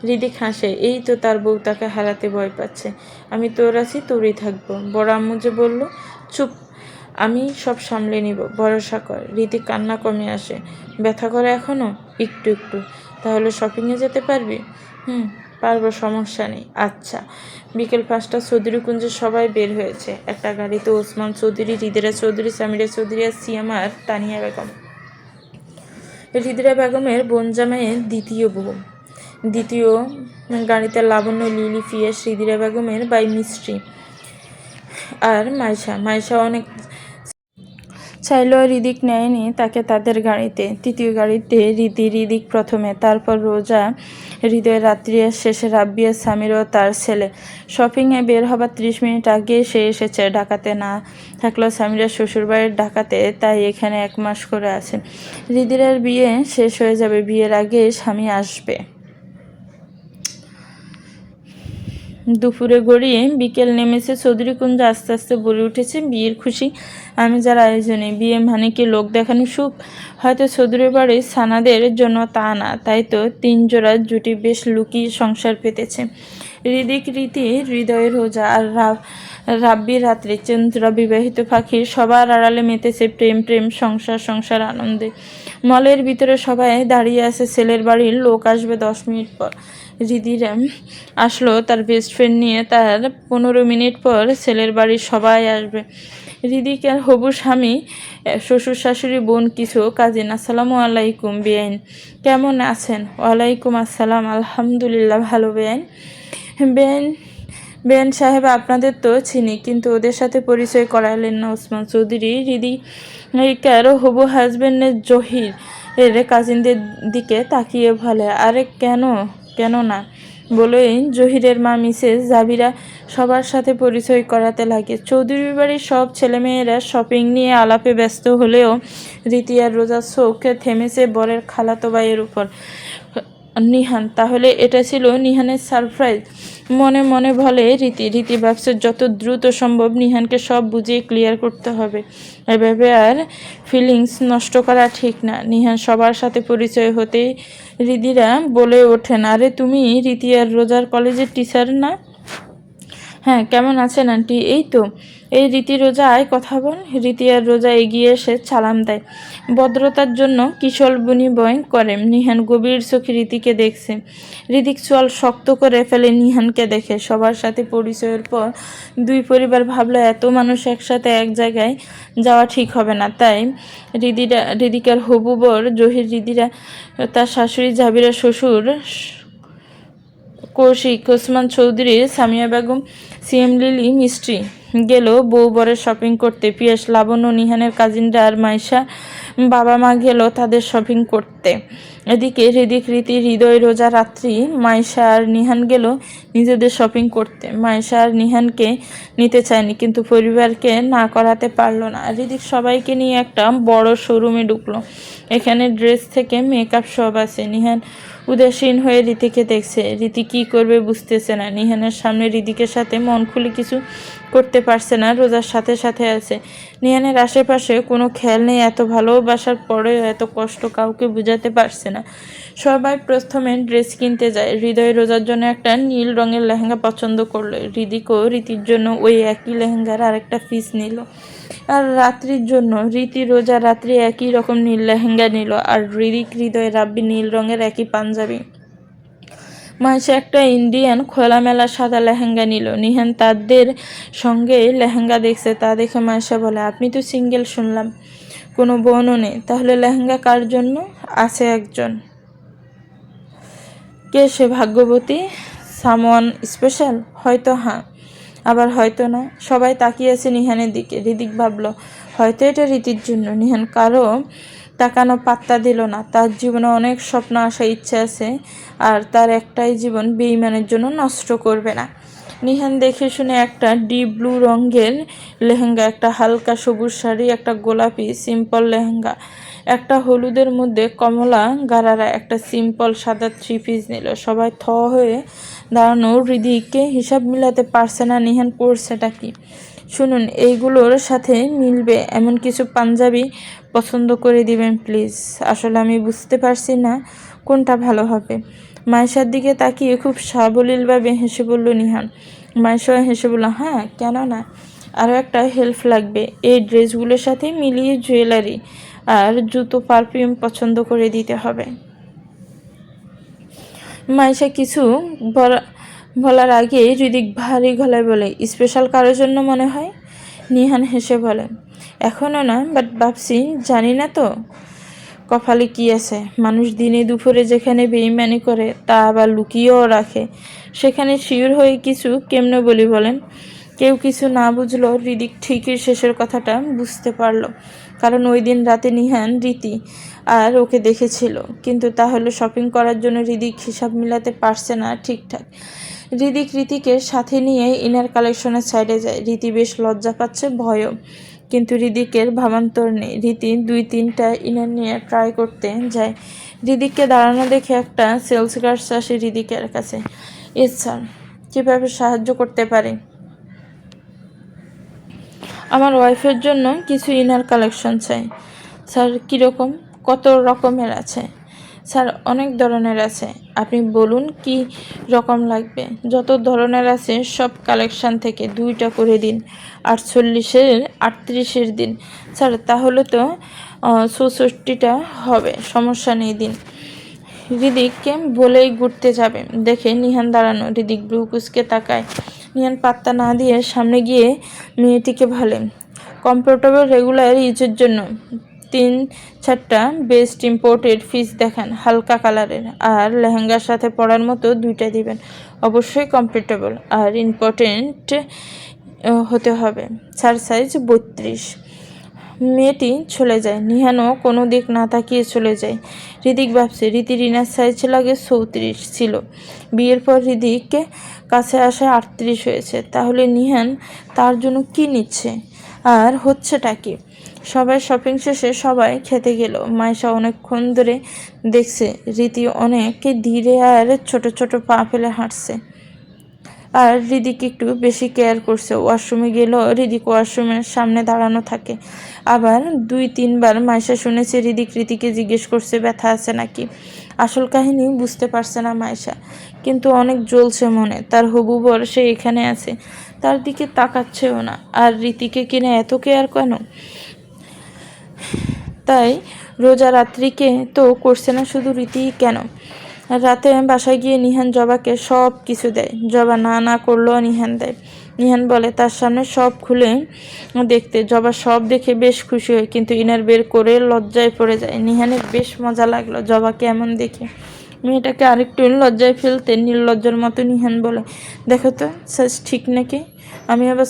হৃদিক হাসে। এই তো তার বউ তাকে হারাতে ভয় পাচ্ছে। আমি তোর আছি, তোরই থাকবো। বড় আম্মু যে বলল। চুপ, আমি সব সামলে নিব, ভরসা কর। রীতি কান্না কমে আসে। ব্যথা করে এখনো? একটু একটু। তাহলে শপিংয়ে যেতে পারবি? পারবো, সমস্যা নেই। আচ্ছা। বিকেল 5টা চৌধুরীকুঞ্জে সবাই বের হয়েছে। একটা গাড়িতে ওসমান চৌধুরী, হৃদিরা চৌধুরী, সামিরা চৌধুরী আর সিয়াম আর তানিয়া বেগম। হৃদিরা বেগমের বোন জামাইয়ের দ্বিতীয় গাড়িতে লাবণ্য, লিলি, ফিয়াস, হৃদিরা বেগমের বাই মিস্ত্রি আর মাইশা অনেক চাইলেও হৃদিক নেয়নি তাকে তাদের গাড়িতে। তৃতীয় গাড়িতে হৃদিক প্রথমে, তারপর রোজা, হৃদয়, রাত্রির শেষে রাব্বি আর সামির ও তার ছেলে। শপিংয়ে বের হবার 30 মিনিট আগে সে এসেছে। ঢাকাতে না থাকলেও সামিরার শ্বশুরবাড়ির ঢাকাতে, তাই এখানে 1 মাস করে আছে। হৃদিরার বিয়ে শেষ হয়ে যাবে, বিয়ের আগে স্বামী আসবে। দুপুরে গড়িয়ে বিকেল নেমেছে। চৌধুরীকুঞ্জ আস্তে আস্তে বলে উঠেছে বিয়ের খুশি আমেজার আয়োজনে। বিয়ে মানে কি লোক দেখানো সুখ? হয়তো চৌধুরী বাড়ির সানাদের জন্য তা না। তাই তো 3 জোড়া জুটি বেশ লুকিয়ে সংসার পেতেছে। হৃদিক, রীতি, হৃদয়, রোজা আর রাব্বি, রাত্রি, চন্দ্রা, বিবাহিত পাখি সবার আড়ালে মেতেছে প্রেম সংসার আনন্দে। মলের ভিতরে সবাই দাঁড়িয়ে আছে। ছেলের বাড়ির লোক আসবে 10 মিনিট পর। হৃদিরা আসলো তার বেস্ট ফ্রেন্ড নিয়ে। তার 15 মিনিট পর ছেলের বাড়ির সবাই আসবে। হৃদিকের হবু স্বামী, শ্বশুর শাশুড়ি, বোন, কিছু কাজিন। আসসালামু আলাইকুম বেআইন, কেমন আছেন? ওয়ালাইকুম আসসালাম, আলহামদুলিল্লাহ ভালো বেআইন। বেআইন সাহেব, আপনাদের তো চিনি, কিন্তু ওদের সাথে পরিচয় করালেন না। ওসমান চৌধুরী হৃদিকার হবু হাজবেন্ডের জহির এর কাজিনদের দিকে তাকিয়ে বলে, আরে কেন না বলেই জহিরের মা মিসেস জাবিরা সবার সাথে পরিচয় করাতে লাগে। চৌধুরী বাড়ির সব ছেলেমেয়েরা শপিং নিয়ে আলাপে ব্যস্ত হলেও রীতি আর রোজার চোখ থেমেছে বরের খালাতো ভাইয়ের উপর, নিহান। তাহলে এটা ছিল নিহানের সারপ্রাইজ। মনে মনে বলে রীতি ভাবছে যত দ্রুত সম্ভব নিহানকে সব বুঝিয়ে ক্লিয়ার করতে হবে। এভাবে আর ফিলিংস নষ্ট করা ঠিক না। নিহান সবার সাথে পরিচয় হতেই হৃদিরা বলে ওঠেন, আরে তুমি রীতি আর রোজার কলেজের টিচার না? হ্যাঁ, কেমন আছেন আন্টি? এই তো। এই রীতি, রোজা আয় কথা বল। রীতি আর রোজা এগিয়ে এসে সালাম দেয়। ভদ্রতার জন্য কিশল বিনিময় করে। নিহান গভীর চোখে রীতিকে দেখছে। হৃদিক চোয়াল শক্ত করে ফেলে নিহানকে দেখে। সবার সাথে পরিচয়ের পর 2 পরিবার ভাবলো এত মানুষ একসাথে এক জায়গায় যাওয়া ঠিক হবে না। তাই হৃদিকার হবু বর জহির, হৃদিরা, তার শাশুড়ি জাবিরা, শ্বশুর কৌশিক, ওসমান চৌধুরী, সামিয়া বেগম, সিএম, লিলি, মিষ্টি গেল বউ বরের শপিং করতে। পিয়াস, লাবণ্য, নিহানের কাজিনরা আর মাইশা বাবা মা গেল তাদের শপিং করতে। এদিকে হৃদিক, রীতি, হৃদয়, রোজা, রাত্রি, মাইশা আর নিহান গেল নিজেদের শপিং করতে। মাইশা আর নিহানকে নিতে চায়নি, কিন্তু পরিবারকে না করাতে পারল না। হৃদিক সবাইকে নিয়ে একটা বড় শোরুমে ঢুকলো। এখানে ড্রেস থেকে মেকআপ সব আছে। নিহান উদাসীন হয়ে রীতিকে দেখছে। রীতি কি করবে বুঝতেছে না। নিহানের সামনে হৃদিকের সাথে মন খুলে কিছু করতে পারছে না। রোজার সাথে আছে। নিহানের আশেপাশে কোনো খেয়াল নেই। এত ভালোবাসার পরেও এত কষ্ট কাউকে বুঝাতে পারছে না। সবাই প্রথমে ড্রেস কিনতে যায়। হৃদয় রোজার জন্য একটা নীল রঙের লেহেঙ্গা পছন্দ করলো। হৃদিকও রীতির জন্য ওই একই লেহেঙ্গার আরেকটা পিস নিল। আর রাত্রির জন্য রীতি, রোজা, রাত্রি একই রকম নীল লেহেঙ্গা নিল। আর হৃদিক, হৃদয়, রাব্বি নীল রঙের একই পাঞ্জাবি। মাইশা একটা ইন্ডিয়ান খোলামেলা সাদা লেহেঙ্গা নিল। নিহান তাদের সঙ্গে লেহেঙ্গা দেখছে। তা দেখে মাইশা বলে, আপনি তো সিঙ্গেল শুনলাম, কোনো বোনও নেই, তাহলে লেহেঙ্গা কার জন্য? আছে একজন। কে সে? ভাগ্যবতী? Someone special? হয়তো হ্যাঁ, আবার হয়তো না। সবাই তাকিয়ে আছে নিহানের দিকে। হৃদিক ভাবলো হয়তো এটা রীতির জন্য। নিহান কারো তাকানো পাত্তা দিল না। তার জীবনে অনেক স্বপ্ন, আশা, ইচ্ছা আছে, আর তার একটাই জীবন বেঈমানের জন্য নষ্ট করবে না। নিহান দেখে শুনে একটা ডিপ ব্লু রঙের লেহেঙ্গা, একটা হালকা সবুজ শাড়ি, একটা গোলাপি সিম্পল লেহেঙ্গা, একটা হলুদের মধ্যে কমলা গারারা, একটা সিম্পল সাদা 3 পিস নিল। সবাই থ হয়ে দাঁড়ানো। হৃদিকে হিসাব মিলাতে পারছে না নিহান পরছেটা কি। শুনুন, এইগুলোর সাথে মিলবে এমন কিছু পাঞ্জাবি পছন্দ করে দিবেন প্লিজ। আসলে আমি বুঝতে পারছি না কোনটা ভালো হবে। মাইশার দিকে তাকিয়ে খুব সাবলীলভাবে হেসে বলল নিহান। মাইশা হেসে বলল, হ্যাঁ, কেন না। আরও একটা হেল্প লাগবে। এই ড্রেসগুলোর সাথে মিলিয়ে জুয়েলারি আর জুতো, পারফিউম পছন্দ করে দিতে হবে। মাইশা কিছু বলার আগে হৃদিক ভারী গলায় বলে, স্পেশাল কারোর জন্য মনে হয়? নিহান হেসে বলে, এখনও না, বাট ভাবছি, জানি না তো কপালে কি আছে। মানুষ দিনে দুপুরে যেখানে বেইমানি করে তা আবার লুকিয়েও রাখে, সেখানে শিওর হয়ে কিছু কেমনে বলি বলেন? কেউ কিছু না বুঝলো হৃদিক ঠিকই শেষের কথাটা বুঝতে পারলো, কারণ ওই দিন রাতে নিহান রীতি আর ওকে দেখেছিল। কিন্তু তাহলে শপিং করার জন্য হৃদিক হিসাব মিলাতে পারছে না ঠিকঠাক। রীতিকে সাথে নিয়ে ইনার কালেকশনের সাইডে যায়। রীতি বেশ লজ্জা পাচ্ছে, ভয়ও, কিন্তু হৃদিকের ভাবান্তর নেই। রীতি 2-3টা ইনার নিয়ে ট্রাই করতে যায়। হৃদিককে দাঁড়ানো দেখে একটা সেলস গার্ড আসে হৃদিকের কাছে। এস স্যার, কীভাবে সাহায্য করতে পারি? আমার ওয়াইফের জন্য কিছু ইনার কালেকশন চাই। স্যার, কীরকম, কত রকমের আছে? স্যার, অনেক ধরনের আছে, আপনি বলুন কি রকম লাগবে। যত ধরনের আছে সব কালেকশান থেকে 2টা করে দিন। 38-38 দিন। স্যার, তাহলে তো 64টা হবে, সমস্যা নেই, দিন। হৃদিককে বলেই ঘুরতে যাবে দেখে নিহান দাঁড়ানো। হৃদিক ব্রু কুচকে তাকায়। নিহান পাত্তা না দিয়ে সামনে গিয়ে মেয়েটিকে ভালে, কমফোর্টেবল রেগুলার ইউজের জন্য 3-4টা বেস্ট ইম্পোর্টেড পিস দেখান, হালকা কালারের, আর লেহেঙ্গার সাথে পরার মতো 2টা দিবেন। অবশ্যই কমফোর্টেবল আর ইম্পর্টেন্ট হতে হবে। Sir, size 32। মেয়েটি চলে যায়। নিহানও কোনো দিক না তাকিয়ে চলে যায়। হৃদিক ভাবছে, রিনার সাইজ লাগে 34 ছিল, বিয়ের পর হৃদিককে কাছে আসে 38 হয়েছে। তাহলে নিহান তার জন্য কি নিচ্ছে আর হচ্ছেটা কি? সবাই শপিং শেষে সবাই খেতে গেল। মাইশা অনেকক্ষণ ধরে দেখছে রীতি অনেক ধীরে আর ছোট ছোট পা ফেলে হাঁটছে, আর হৃদিক একটু বেশি কেয়ার করছে। ওয়াশরুমে গেলেও হৃদিক ওয়াশরুমের সামনে দাঁড়ানো থাকে। আবার 2-3বার মাইশা শুনেছে রীতিকে জিজ্ঞেস করছে ব্যথা আছে নাকি। আসল কাহিনী বুঝতে পারছে না মাইশা, কিন্তু অনেক জ্বলছে মনে। তার হবু বর সে এখানে আছে, তার দিকে তাকাচ্ছেও না। আর রীতিকে কিনে এত কেয়ার কেন? তাই রোজা রাত্রিকে তো করছে না, শুধু রীতিই কেন? রাতে বাসায় গিয়ে নিহান জবাকে সব কিছু দেয়। জবা না করলেও নিহান দেয়। নিহান বলে তার সামনে সব খুলে দেখতে। জবা সব দেখে বেশ খুশি হয়, কিন্তু ইনার বের করে লজ্জায় পড়ে যায়। নিহানের বেশ মজা লাগলো জবাকে এমন দেখে। মেয়েটাকে আরেকটু লজ্জায় ফেলতে নির্লজ্জার মতো নিহান বলে, দেখো তো সাইজ ঠিক নাকি? আমি আবার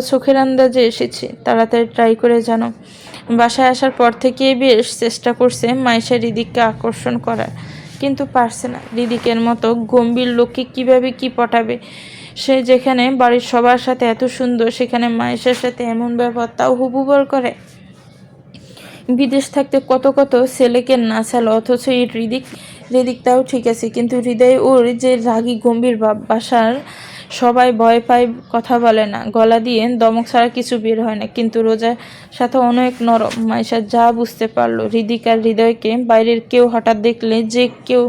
চোখের আন্দাজে এসেছি, তাড়াতাড়ি ট্রাই করে জানো। বাসায় আসার পর থেকে বেশ চেষ্টা করছে মাইশা হৃদিককে আকর্ষণ করার, কিন্তু পারছে না। হৃদিকের মতো গম্ভীর লোককে কিভাবে কি পটাবে? সে যেখানে বাড়ির সবার সাথে এত সুন্দর, সেখানে মাইশার সাথে এমন ব্যবহার, তাও হুবুবর করে। বিদেশ থাকতে কত ছেলেকে না চালো, অথচ এই হৃদিক তাও ঠিক আছে, কিন্তু হৃদয় ওর যে রাগী গম্ভীর বাসার সবাই ভয় পায়, কথা বলে না, গলা দিয়ে দমক ছাড়া কিছু বের হয় না। কিন্তু রোজার সাথে অনেক নরম। মাইশা যা বুঝতে পারলো, হৃদিক আর হৃদয়কে বাইরের কেউ হঠাৎ দেখলে যে কেউ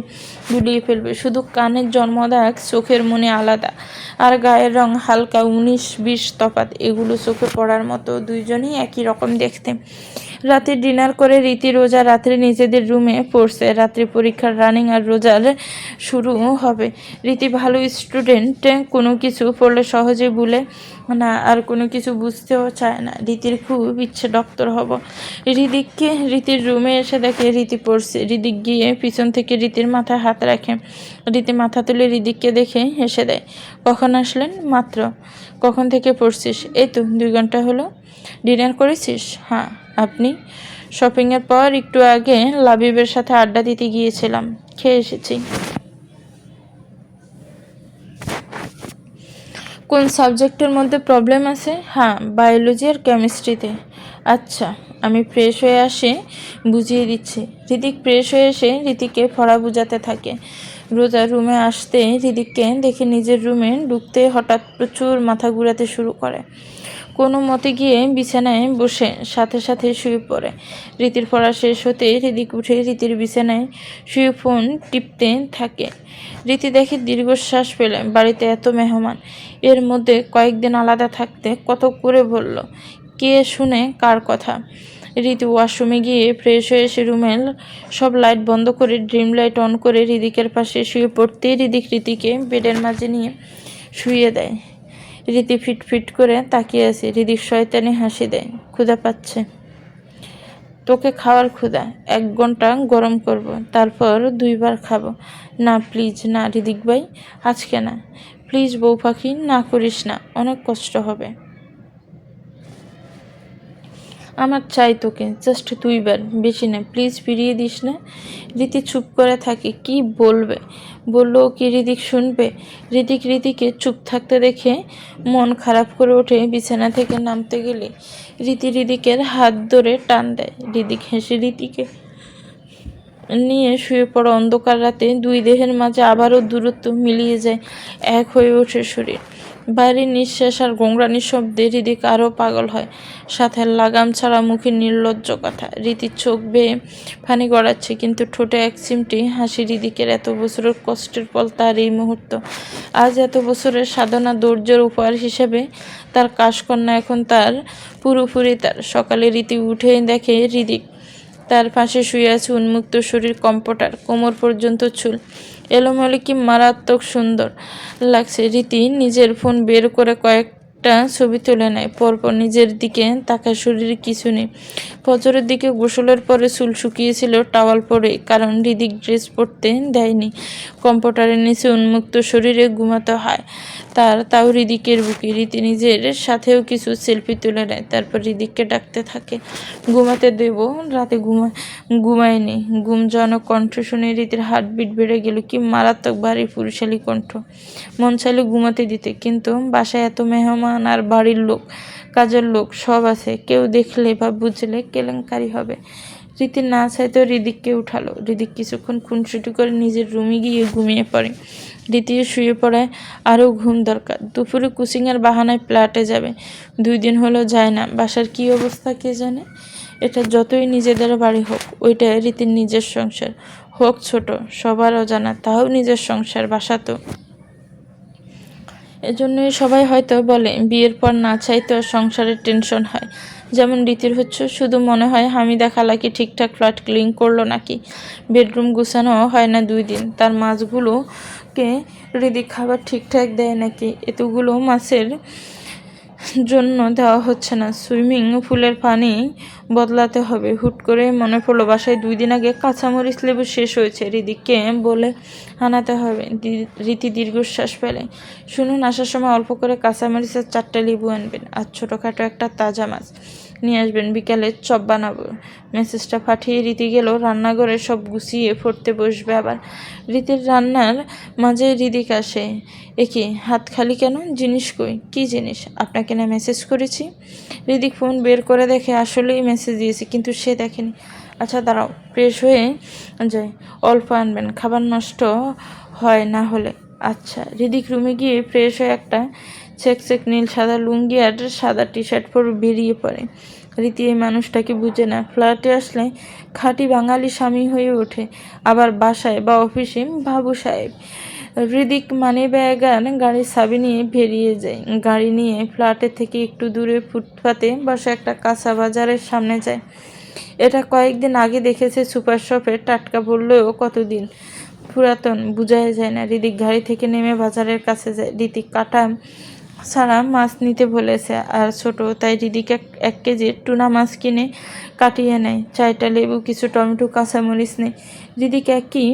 গুলিয়ে ফেলবে। শুধু কানের জন্মদাগ, চোখের মনে আলাদা, আর গায়ের রং হালকা 19-20 তফাৎ। এগুলো চোখে পড়ার মতো, দুইজনই একই রকম দেখতে। রাতে ডিনার করে রোজা রাত্রে নিজেদের রুমে পড়ছে। রাত্রি পরীক্ষার রানিং আর রোজার শুরু হবে। রীতি ভালো স্টুডেন্ট, কোনো কিছু পড়লে সহজে ভুলে না, আর কোনো কিছু বুঝতেও চায় না। রীতির খুব ইচ্ছে ডক্টর হব। রীতির রুমে এসে দেখে রীতি পড়ছে। হৃদিক গিয়ে পিছন থেকে রীতির মাথায় হাত রাখে। রীতি মাথা তুলে হৃদিককে দেখে হেসে দেয়। কখন আসলেন? মাত্র। কখন থেকে পড়ছিস? এই তো 2 ঘন্টা হলো। ডিনার করেছিস? হ্যাঁ। আপনি? শপিংয়ের পর একটু আগে লাবিবের সাথে আড্ডা দিতে গিয়েছিলাম, খেয়ে এসেছি। কোন সাবজেক্টের মধ্যে প্রবলেম আছে? হ্যাঁ, বায়োলজি আর কেমিস্ট্রিতে। আচ্ছা, আমি ফ্রেশ হয়ে আসে বুঝিয়ে দিচ্ছি। হৃদিক ফ্রেশ হয়ে এসে রীতিকে পড়া বুঝাতে থাকে। রোজা রুমে আসতে হৃদিককে দেখে নিজের রুমে ঢুকতে হঠাৎ প্রচুর মাথা ঘুরাতে শুরু করে। কোনো মতে গিয়ে বিছানায় বসে সাথে শুয়ে পড়ে। রীতির পড়া শেষ হতে হৃদিক উঠে রীতির বিছানায় শুয়ে ফোন টিপতে থাকে। রীতি দেখে দীর্ঘশ্বাস ফেলে। বাড়িতে এত মেহমান, এর মধ্যে কয়েকদিন আলাদা থাকতে কত করে বলল, কে শুনে কার কথা। রীতি ওয়াশরুমে গিয়ে ফ্রেশ হয়ে এসে রুমের সব লাইট বন্ধ করে ড্রিম লাইট অন করে হৃদিকের পাশে শুয়ে পড়তেই রীতিকে বেডের মাঝে নিয়ে শুয়ে দেয়। রীতি ফিট করে তাকিয়ে আছে। হৃদিক শয়তানি হাসি দেয়। ক্ষুধা পাচ্ছে? তোকে খাওয়ার ক্ষুধা। 1 ঘন্টা গরম করব, তারপর 2 বার খাবো। না প্লিজ না হৃদিক ভাই, আজকে না প্লিজ। বউ পাখি, না করিস না, অনেক কষ্ট হবে। আমার চাই তোকে, জাস্ট 2 বার, বেশি না প্লিজ, ফিরিয়ে দিস না। রীতি চুপ করে থাকে। কি বলবে? বললেও কি হৃদিক শুনবে? রীতিকে চুপ থাকতে দেখে মন খারাপ করে ওঠে। বিছানা থেকে নামতে গেলে হৃদিকের হাত ধরে টান দেয়। হৃদিক হেসে রীতিকে নিয়ে শুয়ে পড়া। অন্ধকার রাতে 2 দেহের মাঝে আবারও দূরত্ব মিলিয়ে যায়, এক হয়ে ওঠে শরীর। বাইরের নিঃশ্বাস আর গোংরানির শব্দে হৃদিক আরও পাগল হয়। সাথে লাগাম ছাড়া মুখে নির্লজ্জ কথা। রীতির চোখ বেয়ে পানি গড়াচ্ছে, কিন্তু ঠোঁটে এক চিমটি হাসি। হৃদিকের এত বছরের কষ্টের ফল তার এই মুহূর্ত। আজ এত বছরের সাধনা ধৈর্যের উপহার হিসেবে তার কাশকন্যা এখন তার, পুরোপুরি তার। সকালে রীতি উঠে দেখে হৃদিক তার পাশে শুয়ে আছে, উন্মুক্ত শরীর, কম্পটার কোমর পর্যন্ত চুল এলোমেলো, কি মারাত্মক সুন্দর লাগছে। রীতি নিজের ফোন বের করে কয়েকটা ছবি তুলে নেয়। পরপর নিজের দিকে তাকায়। শরীরে কিছু নেই। ফজরের দিকে গোসলের পরে চুল শুকিয়েছিল টাওয়াল পরে, কারণ হৃদিক ড্রেস পরতে দেয়নি। কম্পিউটারের নিচে উন্মুক্ত শরীরে ঘুমাতে হয় তাও হৃদিকের বুকে। রীতি নিজের সাথেও কিছু সেলফি তুলে নেয়, তারপর হৃদিককে ডাকতে থাকে। ঘুমাতে দেব, রাতে ঘুমায়নি। ঘুমজনক কণ্ঠ শুনে রীতির হার্টবিট বেড়ে গেল। কি মারাত্মক ভারী পুরুষালী কণ্ঠ। মন চাইলে ঘুমাতে দিতে, কিন্তু বাসায় এত মেহমান আর বাড়ির লোক, কাজের লোক সব আছে, কেউ দেখলে বা বুঝলে কেলেঙ্কারি হবে। রীতি না চাইতেও হৃদিককে উঠালো। হৃদিক কিছুক্ষণ খুনসুটি করে নিজের রুমে গিয়ে ঘুমিয়ে পড়ে। দ্বিতীয় শুয়ে পড়ায় আরও ঘুম দরকার। দুপুরে কোচিংয়ের বাহানায় ফ্ল্যাটে যাবে। 2 দিন হলো যায় না। বাসার কি অবস্থা কে জানে। এটা যতই নিজেদের বাড়ি হোক, ওইটা রীতির নিজের সংসার। হোক ছোট, সবার অজানা, তাও নিজের সংসার। বাসা তো। এজন্যই সবাই হয়তো বলে বিয়ের পর না চাইতেও সংসারের টেনশন হয়। যেমন রীতির হচ্ছে। শুধু মনে হয় হামিদা খালা কি ঠিকঠাক ফ্ল্যাট ক্লিন করলো নাকি। বেডরুম গুছানো হয় না 2 দিন। তার মাছগুলোকে হৃদিক খাবার ঠিকঠাক দেয় নাকি। এতগুলো মাছের জন্য দেওয়া হচ্ছে না। সুইমিং পুলের পানি বদলাতে হবে। হুট করে মনে পড়লো বাসায় 2 দিন আগে কাঁচামরিচ লেবু শেষ হয়েছে। হৃদিককে বলে আনাতে হবে। রীতি দীর্ঘশ্বাস ফেলে। শুনুন, আসার সময় অল্প করে কাঁচামরিচের 4টা লেবু আনবেন, আর ছোটোখাটো একটা তাজা মাছ নিয়ে আসবেন। বিকালে চপ বানাবো। মেসেজটা পাঠিয়ে রীতি গেল রান্নাঘরে। সব গুছিয়ে পড়তে বসবে আবার। রীতির রান্নার মাঝে হৃদিক আসে। একি হাত খালি কেন? জিনিস কই? কি জিনিস? আপনাকে না মেসেজ করেছি। হৃদিক ফোন বের করে দেখে আসলেই মেসেজ দিয়েছে, কিন্তু সে দেখেনি। আচ্ছা দাঁড়াও, ফ্রেশ হয়ে যায়। অল্প আনবেন, খাবার নষ্ট হয় না হলে। আচ্ছা। হৃদিক রুমে গিয়ে ফ্রেশ হয়ে একটা চেক নীল সাদা লুঙ্গি আর সাদা টি-শার্ট পরে বেরিয়ে পড়ে। রীতি এই মানুষটাকে বুঝে না। ফ্ল্যাটে আসলে খাঁটি বাঙালি স্বামী হয়ে ওঠে, আবার বাসায় বা অফিসে বাবু সাহেব। হৃদিক মানি ব্যাগ আর গাড়ির চাবি নিয়ে বেরিয়ে যায়। গাড়ি নিয়ে ফ্ল্যাটের থেকে একটু দূরে ফুটপাতে বসে একটা কাঁচা বাজারের সামনে যায়। এটা কয়েকদিন আগে দেখেছে সুপার শপে। টাটকা বললেও কতদিন পুরাতন বোঝাই যায় না। হৃদিক গাড়ি থেকে নেমে বাজারের কাছে যায়। হৃদিক কাটা ছাড়া মাছ নিতে বলেছে আর ছোট, তাই হৃদিক 1 কেজি টুনা মাছ কিনে কাটিয়ে নেয়। 4টা লেবু, কিছু টমেটো, কাঁচামরিচ নেই। হৃদিক একই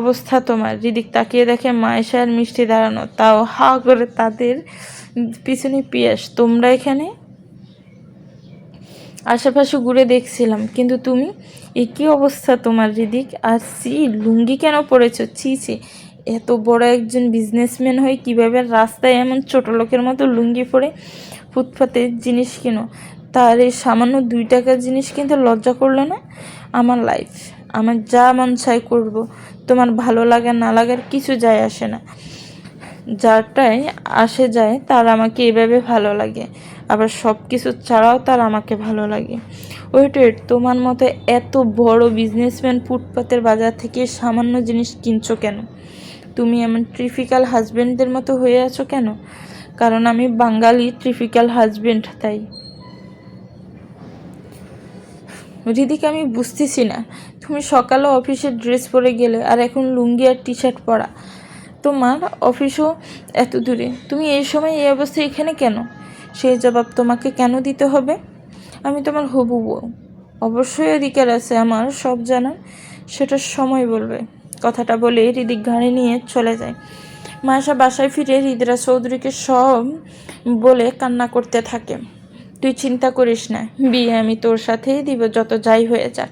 অবস্থা তোমার। হৃদিক তাকিয়ে দেখে মায়েশা আর মিষ্টি দাঁড়ানো, তাও হা করে। তাদের পিছনে পিয়াস। তোমরা এখানে? আশেপাশে ঘুরে দেখছিলাম, কিন্তু তুমি? একই অবস্থা তোমার হৃদিক। আর লুঙ্গি কেন পরেছো? ছি। এত বড় একজন বিজনেসম্যান হয়ে কিভাবে রাস্তায় এমন ছোট লোকের মতো লুঙ্গি পরে ফুটপাতে জিনিস কিনো? তার এই সামান্য 2 টাকার জিনিস কিনতে লজ্জা করলো না? আমার লাইফ, আমার যা মন চাই করব। তোমার ভালো লাগে না লাগার কিছু যায় আসে না। যারটাই আসে যায় তার আমাকে এভাবে ভালো লাগে, আবার সব কিছু ছাড়াও তার আমাকে ভালো লাগে। ওয়েট, তোমার মতো এত বড় বিজনেসম্যান ফুটপাতের বাজার থেকে সামান্য জিনিস কিনছো কেন? তুমি এমন ট্রিপিক্যাল হাজবেন্ডদের মতো হয়ে আছো কেন? কারণ আমি বাঙালি ট্রিপিক্যাল হাজবেন্ড, তাই। রিদিকে আমি বুঝতেছি না, তুমি সকালে অফিসের ড্রেস পরে গেলে আর এখন লুঙ্গি আর টি শার্ট পরা, তোমার অফিসও এত দূরে, তুমি এই সময় এই অবস্থায় এখানে কেন? সেই জবাব তোমাকে কেন দিতে হবে? আমি তোমার হবু বউ, অবশ্যই অধিকার আছে আমার সব জানার, সেটা সময় বলবে। কথাটা বলে হৃদিক ঘাড়ে নিয়ে চলে যায়। মায়াশা বাসায় ফিরে হৃদিরা চৌধুরীকে সব বলে কান্না করতে থাকে। তুই চিন্তা করিস না, বিয়ে আমি তোর সাথেই দিব, যত যাই হয়ে যাক।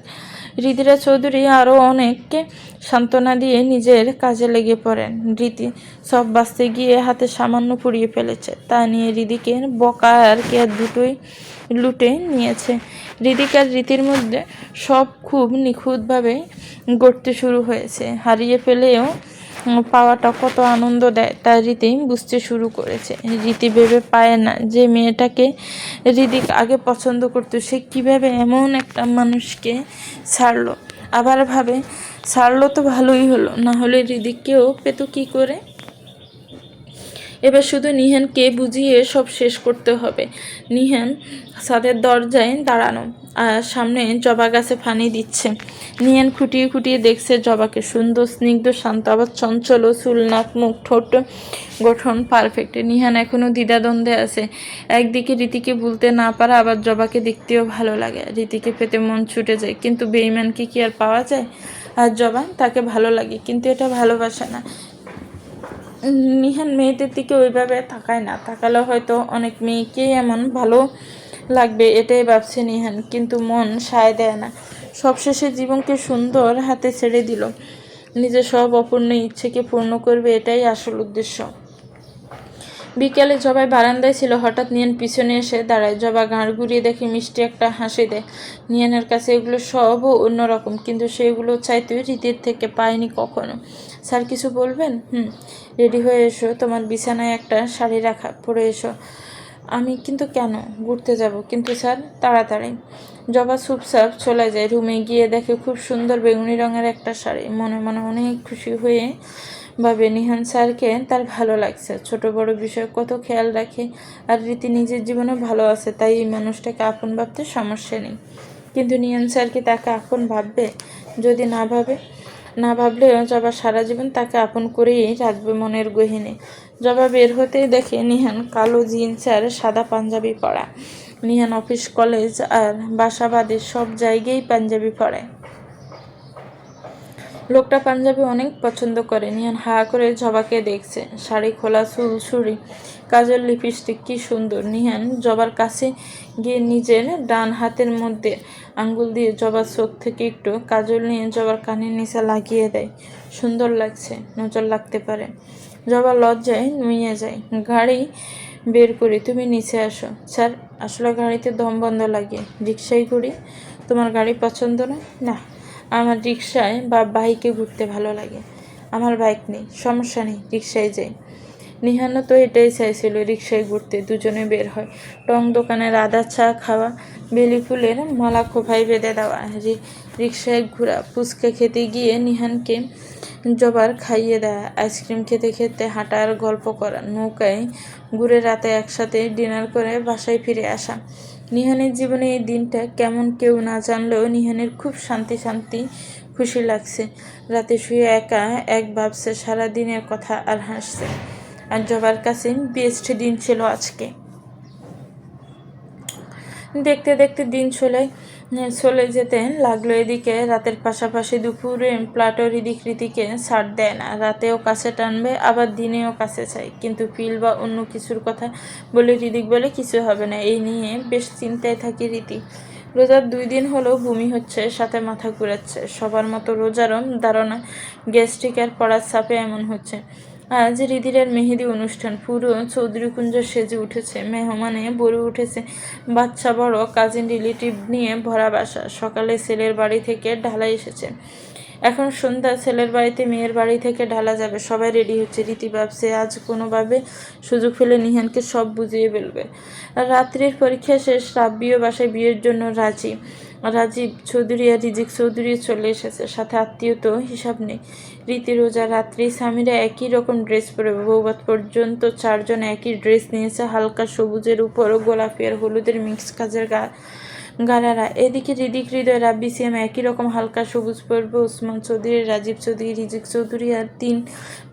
হৃদিরা চৌধুরী আরও অনেককে সান্ত্বনা দিয়ে নিজের কাজে লেগে পড়েন। রীতি সব বাঁচতে গিয়ে হাতে সামান্য পুড়িয়ে ফেলেছে, তা নিয়ে হৃদিকে বকা আর কেয়ার দুটোই লুটে নিয়েছে। হৃদিক আর রীতির মধ্যে সব খুব নিখুঁতভাবে গড়তে শুরু হয়েছে। হারিয়ে ফেলেও পাওয়াটা কত আনন্দ দেয় তা রীতি বুঝতে শুরু করেছে। রীতি ভেবে পায় না যে মেয়েটাকে হৃদিক আগে পছন্দ করতো, সে কীভাবে এমন একটা মানুষকে ছাড়লো। আবার ভাবে ছাড়লো তো ভালোই হলো, না হলে হৃদিককেও পেত কী করে। এবার শুধু নিহানকে বুঝিয়ে সব শেষ করতে হবে। নিহান ছাদের দরজায় দাঁড়ানো আর সামনে জবা গাছে পানি দিচ্ছে। নিহান খুঁটিয়ে খুঁটিয়ে দেখছে জবাকে, সুন্দর, স্নিগ্ধ, শান্ত, আবার চঞ্চল, চুল, নাক, মুখ, ঠোঁট গঠন পারফেক্ট। নিহান এখনও দ্বিধাদ্বন্দ্বে আছে। একদিকে রীতিকে ভুলতে না পারা, আবার জবাকে দেখতেও ভালো লাগে। রীতিকে পেতে মন ছুটে যায়, কিন্তু বেঈমানকে কি আর পাওয়া যায়? আর জবা তাকে ভালো লাগে, কিন্তু এটা ভালোবাসা না। নিহান মেয়েদের দিকে ওইভাবে তাকায় না, তাকালে হয়তো অনেক মেয়েকেই এমন ভালো লাগবে এটাই ভাবছে নিহান, কিন্তু মন সায় দেয় না। সবশেষে জীবনকে সুন্দর হাতে ছেড়ে দিল, নিজের সব অপূর্ণ ইচ্ছেকে পূর্ণ করবে, এটাই আসল উদ্দেশ্য। বিকেলে জবাই বারান্দায় ছিল, হঠাৎ নিয়ান পিছনে এসে দাঁড়ায়। জবা ঘাড় ঘুরিয়ে দেখে মিষ্টি একটা হাসি দেয়। নিয়ানের কাছে এগুলো সব অন্যরকম, কিন্তু সেগুলো চাইতে রীতির থেকে পায়নি কখনো। স্যার কিছু বলবেন? রেডি হয়ে এসো, তোমার বিছানায় একটা শাড়ি রাখা, পরে এসো। আমি কিন্তু কেন? ঘুরতে যাব। কিন্তু স্যার তাড়াতাড়ি। জবা চুপচাপ চলে যায়। রুমে গিয়ে দেখে খুব সুন্দর বেগুনি রঙের একটা শাড়ি। মনে মনে অনেক খুশি হয়ে ভাবে নিহান স্যারকে তার ভালো লাগছে, ছোট বড় বিষয় কত খেয়াল রাখে। আর রীতি নিজের জীবনে ভালো আছে, তাই এই মানুষটাকে আপন ভাবতে সমস্যা নেই। কিন্তু নিহান স্যার কি তাকে আপন ভাববে? যদি না ভাবলেও জবা সারা জীবন তাকে আপন করেই রাখবে মনের গহীনে। জবা বের হতেই দেখে নিহান কালো জিন্স আর সাদা পাঞ্জাবি পরা। নিহান অফিস, কলেজ আর বাসা বাদে সব জায়গায় পাঞ্জাবি পরে। লোকটা পাঞ্জাবি অনেক পছন্দ করে। নিহান হা করে জবাকে দেখছে, শাড়ি খোলা, চুল, ছুরি, কাজল, লিপস্টিক, কি সুন্দর। নিহান জবার কাছে গিয়ে নিজের ডান হাতের মধ্যে আঙ্গুল দিয়ে জবার চোখ থেকে একটু কাজল নিয়ে জবার কানের নিচে লাগিয়ে দেয়। সুন্দর লাগছে, নজর লাগতে পারে। জবা লজ্জায় নুয়ে যায়। গাড়ি বের করি, তুমি নিচে আসো। স্যার, আসলে গাড়িতে দম বন্ধ লাগে, রিক্সায় ঘুরি। তোমার গাড়ি পছন্দ না? না, আমার রিক্সায় বা বাইকে ঘুরতে ভালো লাগে। আমার বাইক নেই, সমস্যা নেই, রিক্সায় যাই। নিহানও তো এটাই চাইছিল, রিক্সায় ঘুরতে। দুজনে বের হয়। টং দোকানের আদা চা খাওয়া, বেলি ফুলের মালা খোপায় বেঁধে দেওয়া, রিক্সায় ঘোরা, ফুচকা খেতে গিয়ে নিহানকে জবার খাইয়ে দেওয়া, আইসক্রিম খেতে খেতে হাঁটা আর গল্প করা, নৌকায় ঘুরে রাতে একসাথে ডিনার করে বাসায় ফিরে আসা। নিহানের জীবনে এই দিনটা কেমন কেউ না জানলেও নিহানের খুব শান্তি খুশি লাগছে। রাতে শুয়ে একা এক ভাবছে সারা দিনের কথা আর হাসছে। আর জবার কাছে বেস্ট দিন ছিল আজকে। দেখতে দেখতে দিন চলে যেতে লাগলো। এদিকে রাতের পাশাপাশি দুপুরে প্লাটো রীতিকে ছাড় দেয় না। রাতেও কাছে টানবে, আবার দিনেও কাছে চাই, কিন্তু পিল বা অন্য কিছুর কথা বলে হৃদিক বলে কিছু হবে না। এই নিয়ে বেশ চিন্তায় থাকি রীতি। রোজার 2 দিন হলেও বমি হচ্ছে, সাথে মাথা ঘুরাচ্ছে। সবার মতো রোজারও ধারণা গ্যাস্ট্রিক আর পড়ার চাপে এমন হচ্ছে। আজ হৃদিরের মেহেদি অনুষ্ঠান, পুরো চৌধুরীকুঞ্জ সেজে উঠেছে, মেহমানে ভরে উঠেছে। বাচ্চা বড়, কাজিন রিলেটিভ নিয়ে ভরা বাসা। সকালে ছেলের বাড়ি থেকে ঢালা এসেছে, এখন সন্ধ্যা ছেলের বাড়িতে মেয়ের বাড়ি থেকে ঢালা যাবে। সবাই রেডি হচ্ছে। রীতি ভাবছে আজ কোনোভাবে সুযোগ পেলে নিহানকে সব বুঝিয়ে ফেলবে। রাত্রির পরীক্ষা শেষ, রাব্বিও বাসায় বিয়ের জন্য রাজীব চৌধুরী আর রিজিক চৌধুরী চলে এসেছে, সাথে আত্মীয় তো হিসাব নেই। রীতি রোজা রাত্রি স্বামীরা একই রকম ড্রেস পরে, বৌভাত পর্যন্ত 4 জন একই ড্রেস নিয়েছে, হালকা সবুজের উপর গোলাপি আর হলুদের মিক্স কাজের গারারা। এদিকে হৃদিক হৃদয় রাব্বি সিয়াম একই রকম হালকা সবুজ পরবে, ওসমান চৌধুরী, রাজীব চৌধুরী, রিজিক চৌধুরী আর 3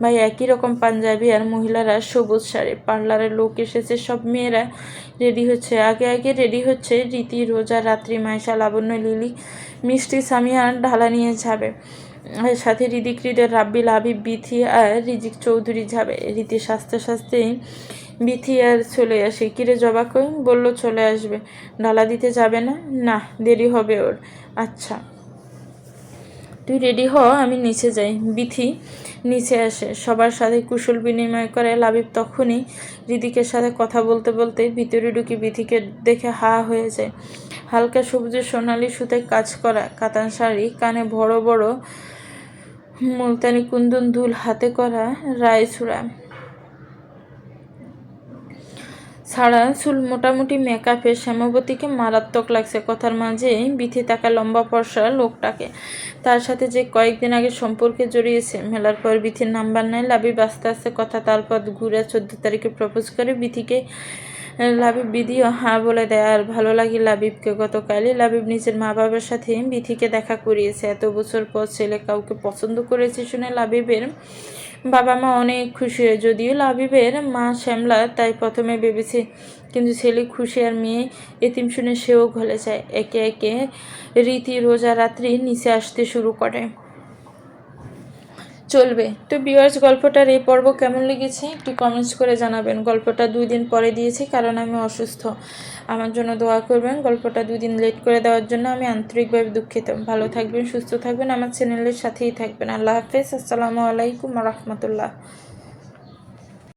ভাই একই রকম পাঞ্জাবি, আর মহিলারা সবুজ শাড়ি। পার্লারের লোক এসেছে, সব মেয়েরা রেডি হচ্ছে। আগে আগে রেডি হচ্ছে রীতি, রোজা, রাত্রি, মাইশা, লাবণ্য, লিলি, মিষ্টি, সামিয়া ঢালা নিয়ে যাবে। সাথে হৃদিক হৃদয় রাব্বি, লাবিব, বিথি আর রিজিক চৌধুরী যাবে। রীতি সাজতে সাজতেই বিথি আর চলে আসে। কিরে জবা কই? বললো চলে আসবে। ডালা দিতে যাবে না? না, দেরি হবে ওর। আচ্ছা, তুই রেডি হ, আমি নিচে যাই। বিথি নিচে আসে, সবার সাথে কুশল বিনিময় করে। লাবিব তখনই হৃদিকের সাথে কথা বলতে বলতে ভিতরে ঢুকে বিথিকে দেখে হা হয়ে যায়। হালকা সবুজের সোনালি সুতায় কাজ করা কাতান শাড়ি, কানে বড় বড় মুলতানি কুন্দন দুল, হাতে করা রায়ছুড়া ছাড়া চুল, মোটামুটি মেকআপে শ্যামাবতীকে মারাত্মক লাগছে। কথার মাঝে বিথি তাকা লম্বা ফর্সা লোকটাকে, তার সাথে যে কয়েকদিন আগে সম্পর্কে জড়িয়েছে। মেলার পর বিথির নাম্বার নেয় লাবিব, আস্তে আস্তে কথা, তারপর ঘুরে 14 তারিখে প্রপোজ করে বিথিকে। লাবিব বিধিও হ্যাঁ বলে দেয়, আর ভালো লাগে লাবিবকে। গতকালই লাবিব নিজের মা বাবার সাথে বিথিকে দেখা করিয়েছে। এত বছর পর ছেলে কাউকে পছন্দ করেছে শুনে লাবিবের বাবা মা অনেক খুশি হয়। যদিও লাবিবের মা শ্যামলা তাই প্রথমে ভেবেছে, কিন্তু ছেলে খুশি আর মেয়ে এতিম শুনে সেও গলে যায়। একে একে রীতি, রোজা, রাত্রি নিচে আসতে শুরু করে। চলবে তো ভিউয়ার্স, গল্পটার এই পর্ব কেমন লেগেছে একটু কমেন্টস করে জানাবেন। গল্পটা 2 দিন পরে দিয়েছি কারণ আমি অসুস্থ। আমার জন্য দোয়া করবেন। গল্পটা 2 দিন লেট করে দেওয়ার জন্য আমি আন্তরিকভাবে দুঃখিত। ভালো থাকবেন, সুস্থ থাকবেন, আমার চ্যানেলের সাথেই থাকবেন। আল্লাহ হাফেজ। আসসালামু আলাইকুম ওয়া রাহমাতুল্লাহ।